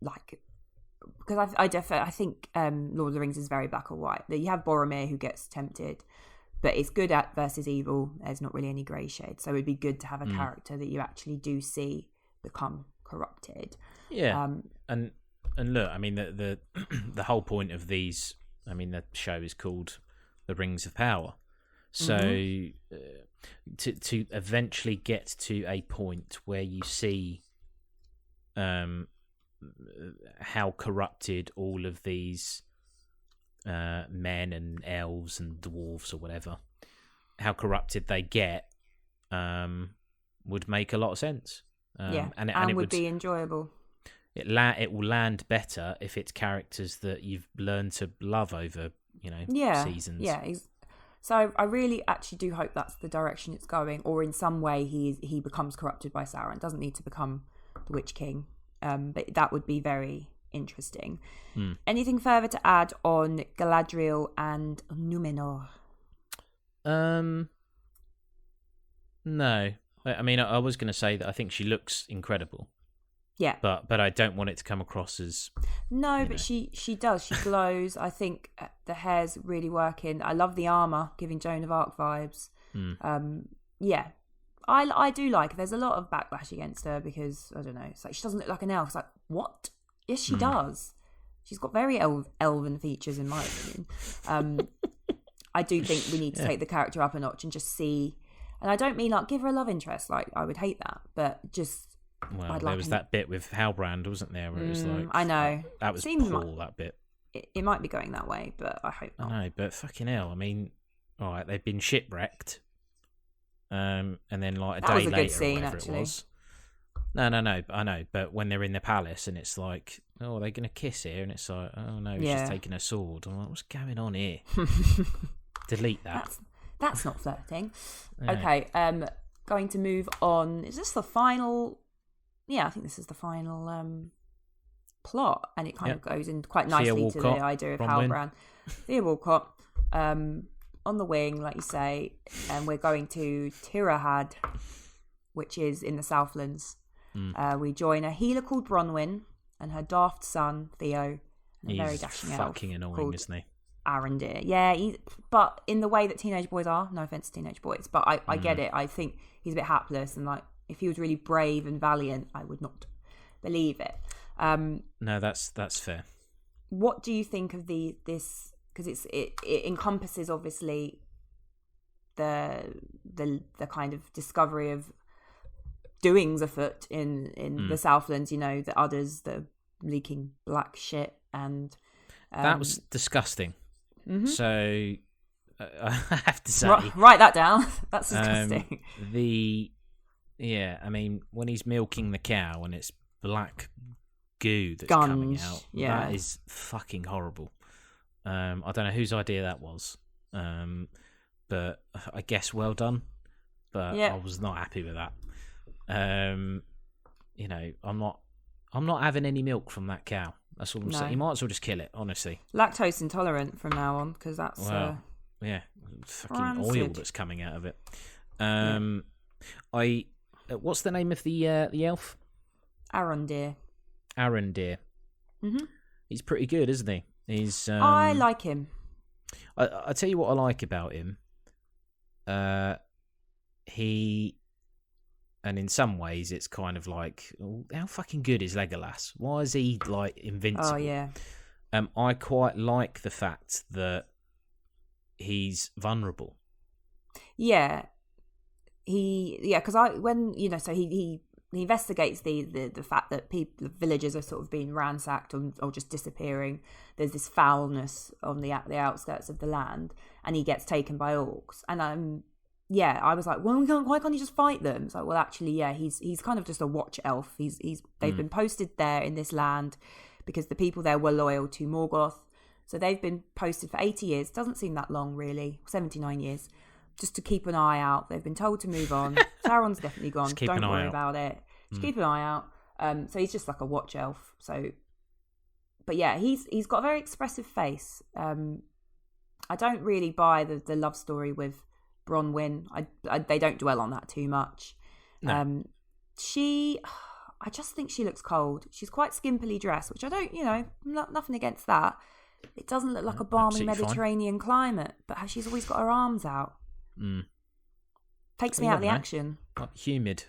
like... Because I think Lord of the Rings is very black or white. That you have Boromir who gets tempted, but it's good at versus evil. There's not really any grey shade. So it'd be good to have a character that you actually do see become corrupted. Yeah, and look, I mean, the the whole point of these, I mean, the show is called The Rings of Power. So to eventually get to a point where you see how corrupted all of these men and elves and dwarves or whatever, how corrupted they get, would make a lot of sense. And it would be enjoyable. It will land better if it's characters that you've learned to love over, seasons. Yeah. So I really actually do hope that's the direction it's going, or in some way he becomes corrupted by Sauron. It doesn't need to become the Witch King, but that would be very interesting. Anything further to add on Galadriel and Númenor? No. I mean, I was going to say that I think she looks incredible. Yeah. But I don't want it to come across as... No, but she does. She glows. I think the hair's really working. I love the armour, giving Joan of Arc vibes. Yeah. I do like her. There's a lot of backlash against her because, I don't know, it's like she doesn't look like an elf. It's like, what? Yes, she does. She's got very elven features, in my opinion. I do think we need to take the character up a notch and just see. And I don't mean like give her a love interest. Like I would hate that, but just. Well, there was that bit with Halbrand, wasn't there? Where it was like, I know that was poor. That bit. It might be going that way, but I hope not. I know, but fucking hell. I mean, all right, they've been shipwrecked, and then like a day later, good scene, or whatever actually. it was. No, I know. But when they're in the palace and it's like, oh, are they going to kiss here? And it's like, oh no, he's just taking a sword. I'm like, what's going on here? Delete that. That's not flirting. Yeah. Okay, going to move on. Is this the final? Yeah, I think this is the final plot, and it kind of goes in quite nicely to the idea of Halbrand. Thea Walcott on the wing, like you say, and we're going to Tirahad, which is in the Southlands. We join a healer called Bronwyn and her daft son Theo, and a very dashing elf fucking annoying, isn't he? Arendir. Yeah, but in the way that teenage boys are. No offense to teenage boys, but I get it. I think he's a bit hapless, and like if he was really brave and valiant, I would not believe it. No, that's fair. What do you think of this? Because it encompasses obviously the kind of discovery of doings afoot in the Southlands. You know, the udders, the leaking black shit, and that was disgusting. Mm-hmm. So I have to say, write that down. That's disgusting. I mean, when he's milking the cow and it's black goo that's coming out, that is fucking horrible. I don't know whose idea that was, but I guess well done. But I was not happy with that. You know, I'm not having any milk from that cow. That's all I'm saying. You might as well just kill it, honestly. Lactose intolerant from now on, because that's fucking rancid. oil that's coming out of it. What's the name of the elf? Arondir. Arondir. Mm-hmm. He's pretty good, isn't he? He's. I like him. I tell you what I like about him. And in some ways, it's kind of like, how fucking good is Legolas? Why is he like invincible? Oh yeah. I quite like the fact that he's vulnerable. Yeah. Because he investigates the fact that the villagers are sort of being ransacked or just disappearing. There's this foulness on the outskirts of the land, and he gets taken by orcs. And I was like, well, why can't he just fight them? It's like, well, actually, he's kind of just a watch elf. They've been posted there in this land because the people there were loyal to Morgoth. So they've been posted for 80 years. Doesn't seem that long, really. 79 years. Just to keep an eye out. They've been told to move on. Sauron's definitely gone. Don't worry about it. Just keep an eye out. So he's just like a watch elf. So, but yeah, he's got a very expressive face. I don't really buy the love story with Bronwyn. They don't dwell on that too much. No. I just think she looks cold. She's quite skimpily dressed, which I don't, nothing against that. It doesn't look like a balmy Mediterranean climate, but she's always got her arms out. Takes me out of the action. Humid.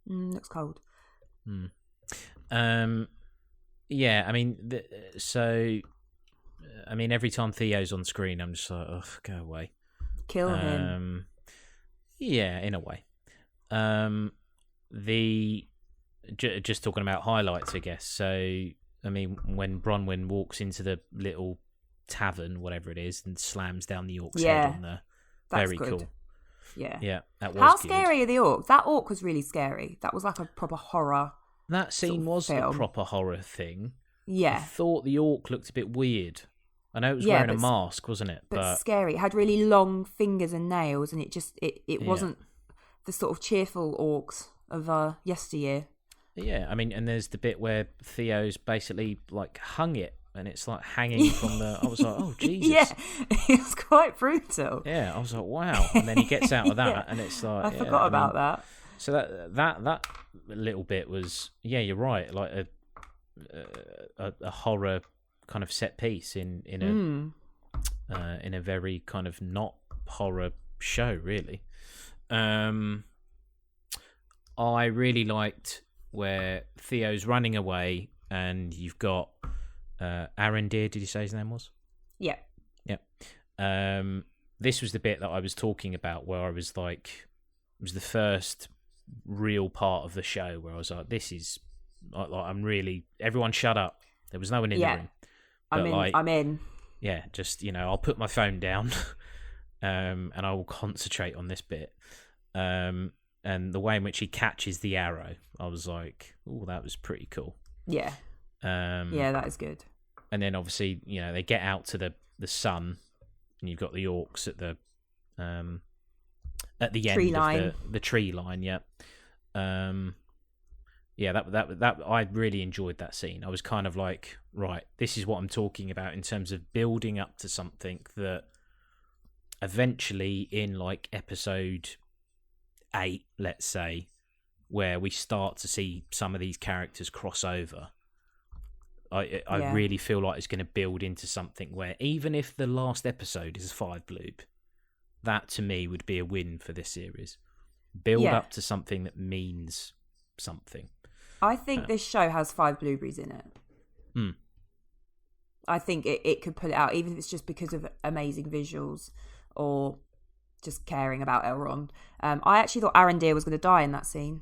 Looks cold. Yeah, I mean, every time Theo's on screen, I'm just like, oh, go away. Kill him. Yeah, in a way. Just talking about highlights, I guess. So, I mean, when Bronwyn walks into the little tavern, whatever it is, and slams down the orc's head on the... Very good. Cool. Yeah, that was How good. Scary are the orcs? That orc was really scary. That was like a proper horror. That scene was a proper horror thing. Yeah. I thought the orc looked a bit weird. I know it was wearing a mask, wasn't it? But scary. It had really long fingers and nails, and it wasn't the sort of cheerful orcs of yesteryear. Yeah, I mean, and there's the bit where Theo's basically like hung it. And it's like hanging from the... I was like, oh, Jesus. Yeah, it was quite brutal. Yeah, I was like, wow. And then he gets out of that, and it's like... I forgot about that. So that little bit was... Yeah, you're right. Like a horror kind of set piece in a very kind of not horror show, really. I really liked where Theo's running away, and you've got... Arondir, did you say his name was? Yeah. Yeah. this was the bit that I was talking about, where I was like, it was the first real part of the show where I was like, this is like I'm really, everyone shut up. There was no one in the room. But I'm in. Yeah, just, I'll put my phone down and I will concentrate on this bit. And the way in which he catches the arrow, I was like, oh, that was pretty cool. Yeah. Yeah, that is good. And then obviously, they get out to the sun, and you've got the orcs at the end of the tree line. Yeah. Yeah, that I really enjoyed that scene. I was kind of like, right, this is what I'm talking about in terms of building up to something that eventually in like episode 8, let's say, where we start to see some of these characters cross over. I really feel like it's going to build into something where even if the last episode is 5 bloob, that to me would be a win for this series. Build up to something that means something. I think this show has 5 blueberries in it. I think it could pull it out, even if it's just because of amazing visuals or just caring about Elrond. I actually thought Arondir was going to die in that scene.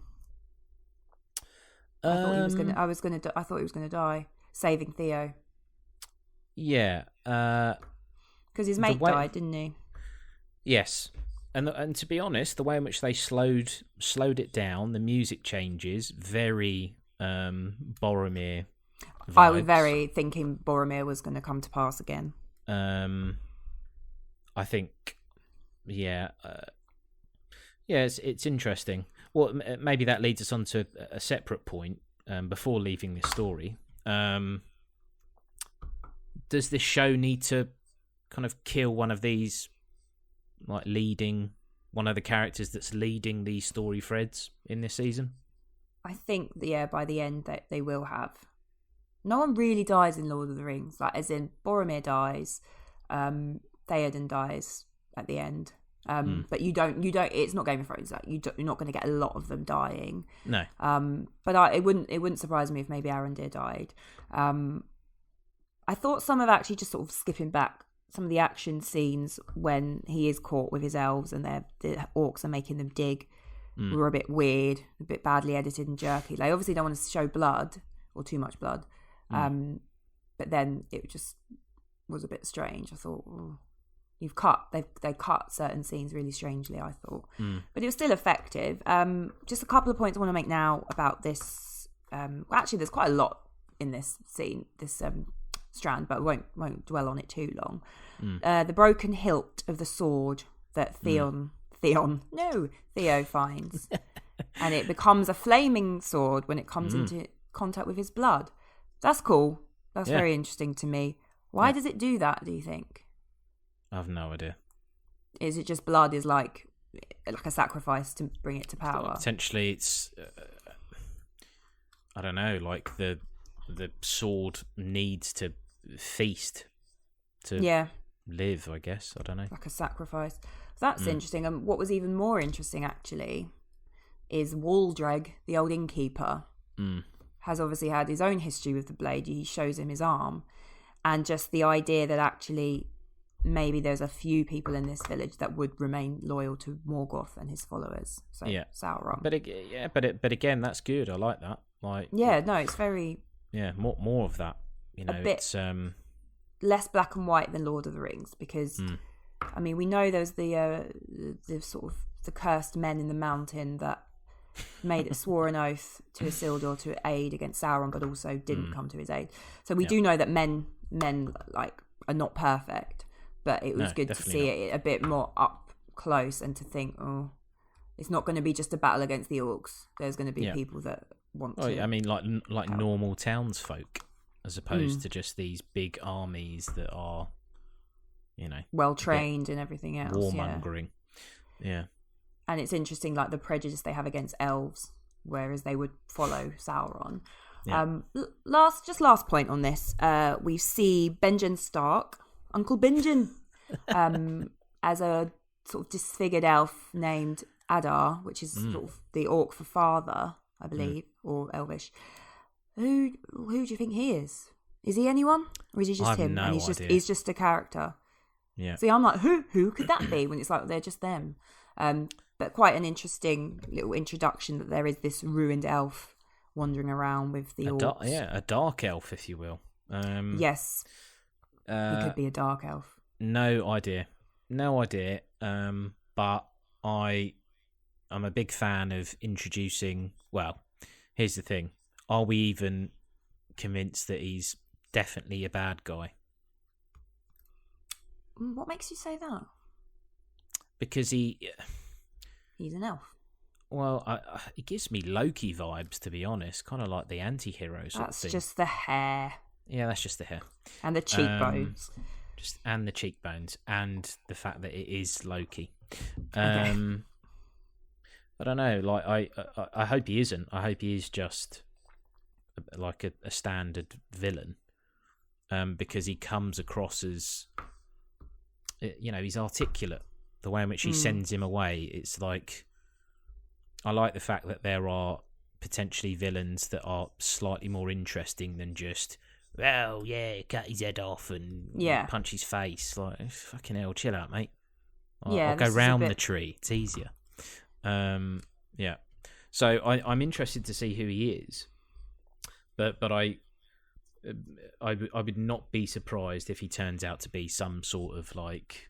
I thought he was going to die, saving Theo. Yeah, because his mate died, didn't he? Yes. And to be honest, the way in which they slowed it down, the music changes, very Boromir vibes. I was very thinking Boromir was going to come to pass again. I think, it's interesting. Well, maybe that leads us on to a separate point before leaving this story. Does this show need to kind of kill one of these, like leading one of the characters that's leading these story threads in this season? I think, by the end they will have. No one really dies in Lord of the Rings, like as in Boromir dies, Theoden dies at the end, but you don't. It's not Game of Thrones. Like you're not going to get a lot of them dying. No. But it wouldn't surprise me if maybe Arondir died. I thought some of actually just sort of skipping back. Some of the action scenes when he is caught with his elves and the orcs are making them dig were a bit weird, a bit badly edited and jerky. They obviously don't want to show blood or too much blood, but then it just was a bit strange. I thought, they cut certain scenes really strangely, I thought, but it was still effective. Just a couple of points I want to make now about this. Actually, there's quite a lot in this scene. This strand, but won't dwell on it too long. The broken hilt of the sword that Theo finds, and it becomes a flaming sword when it comes into contact with his blood. That's cool. That's very interesting to me. Why does it do that, do you think? I have no idea. Is it just blood is like a sacrifice to bring it to power? Potentially it's I don't know, like the sword needs to feast to live, I guess. I don't know. Like a sacrifice. That's interesting. And what was even more interesting, actually, is Waldreg, the old innkeeper, has obviously had his own history with the blade. He shows him his arm. And just the idea that actually maybe there's a few people in this village that would remain loyal to Morgoth and his followers. So Sauron. But again, that's good. I like that. It's very... Yeah, more of that. A bit it's less black and white than Lord of the Rings, because I mean, we know there's the sort of the cursed men in the mountain that swore an oath to Isildur to aid against Sauron, but also didn't come to his aid. So we do know that men like are not perfect, but it was good to see it a bit more up close and to think, it's not going to be just a battle against the orcs. There's going to be people that want to. I mean, like normal townsfolk, as opposed to just these big armies that are, well trained and everything else. Warmongering. Yeah. And it's interesting, like the prejudice they have against elves, whereas they would follow Sauron. Yeah. Last point on this. We see Benjen Stark, Uncle Benjen, as a sort of disfigured elf named Adar, which is sort of the orc for father, I believe, or Elvish. Who do you think he is? Is he anyone, or is he just him? No and idea. He's just a character. Yeah. See, I'm like, who could that be? When it's like they're just them. But quite an interesting little introduction that there is this ruined elf wandering around with the orcs. A dark elf, if you will. Yes, he could be a dark elf. No idea. But I'm a big fan of introducing. Well, here's the thing: are we even convinced that he's definitely a bad guy? What makes you say that? Because he's an elf. Well, he gives me Loki vibes, to be honest. Kind of like the anti-hero sort of thing. That's just the hair. Yeah, that's just the hair. And the cheekbones. And the cheekbones. And the fact that it is Loki. Okay. I don't know. Like, I hope he isn't. I hope he is just like a standard villain. Because he comes across as... he's articulate. The way in which he sends him away, it's like... I like the fact that there are potentially villains that are slightly more interesting than just, well, yeah, cut his head off and punch his face. Like, fucking hell, chill out, mate. I'll go round the tree. It's easier. Yeah. So I'm interested to see who he is, but I would not be surprised if he turns out to be some sort of like,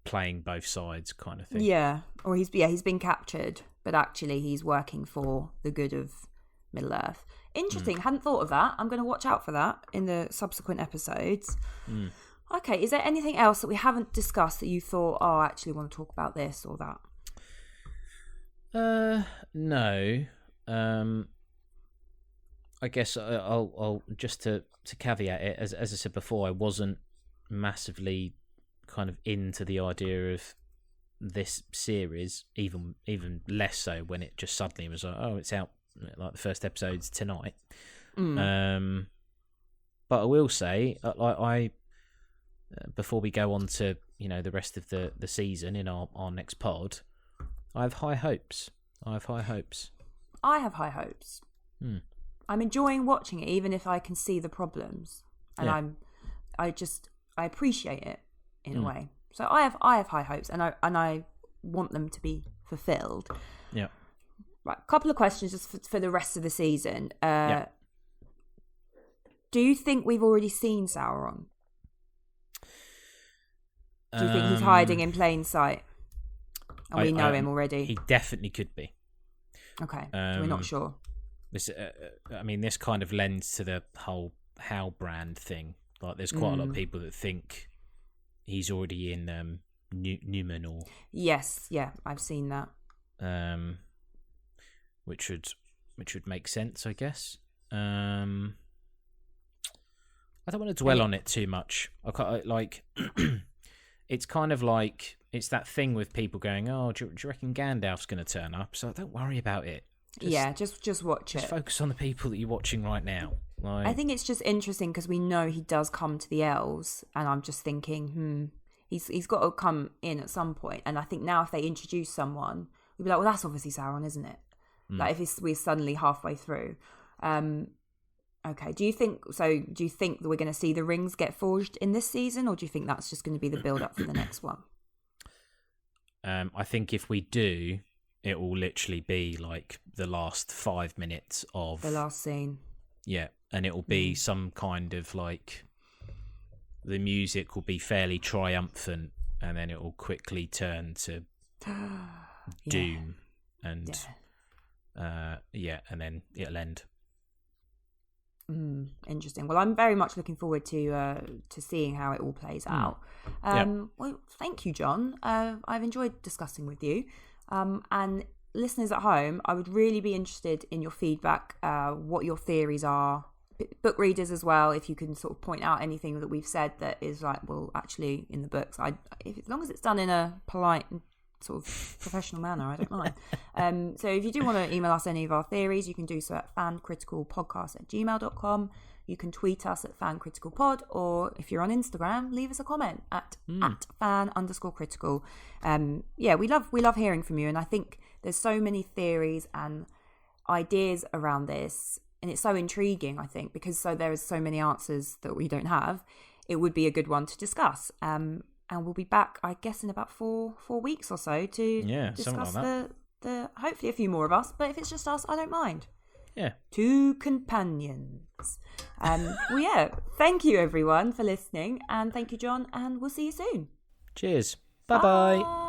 playing both sides kind of thing. Yeah, or he's been captured, but actually he's working for the good of Middle Earth. Interesting. Hadn't thought of that. I'm going to watch out for that in the subsequent episodes. Okay, is there anything else that we haven't discussed that you thought, I actually want to talk about this or that? No. I guess I'll just to caveat it, as I said before, I wasn't massively kind of into the idea of this series, even less so when it just suddenly was like, it's out, like the first episode's tonight. But I will say, I before we go on to the rest of the season in our next pod, I have high hopes. I have high hopes. I'm enjoying watching it, even if I can see the problems, and I appreciate it in a way. So I have high hopes, and I want them to be fulfilled. Yeah. Right. Couple of questions just for the rest of the season. Do you think we've already seen Sauron? Do you think he's hiding in plain sight? And we know him already? He definitely could be. Okay. So we're not sure. This kind of lends to the whole Halbrand thing. Like, there's quite a lot of people that think he's already in Numenor. Yes, yeah, I've seen that. Which would make sense, I guess. I don't want to dwell on it too much. It's kind of like, it's that thing with people going, do you reckon Gandalf's going to turn up? So don't worry about it. Just watch it. Just focus on the people that you're watching right now. I think it's just interesting because we know he does come to the elves, and I'm just thinking, he's got to come in at some point. And I think now if they introduce someone, we'd be like, well, that's obviously Sauron, isn't it? Like if we're suddenly halfway through. Okay. Do you think that we're going to see the rings get forged in this season, or do you think that's just going to be the build up for the next one? I think if we do, it will literally be like the last 5 minutes of the last scene. Yeah, and it will be some kind of like, the music will be fairly triumphant, and then it will quickly turn to doom, and and then it'll end. Interesting. Well, I'm very much looking forward to seeing how it all plays out. Well, thank you, John. I've enjoyed discussing with you. And listeners at home, I would really be interested in your feedback, what your theories are. Book readers as well, if you can sort of point out anything that we've said that is like, well, actually in the books, as long as it's done in a polite and sort of professional manner, I don't mind. So if you do want to email us any of our theories, you can do so at fancriticalpodcast@gmail.com. You can tweet us at fancriticalpod, or if you're on Instagram, leave us a comment at fan_critical. We love hearing from you, and I think there's so many theories and ideas around this, and it's so intriguing, I think, because there is so many answers that we don't have. it would be a good one to discuss. And we'll be back, I guess, in about 4 weeks or so to discuss like the hopefully a few more of us. But if it's just us, I don't mind. Yeah. 2 companions. Well, yeah. Thank you, everyone, for listening. And thank you, John. And we'll see you soon. Cheers. Bye-bye. Bye.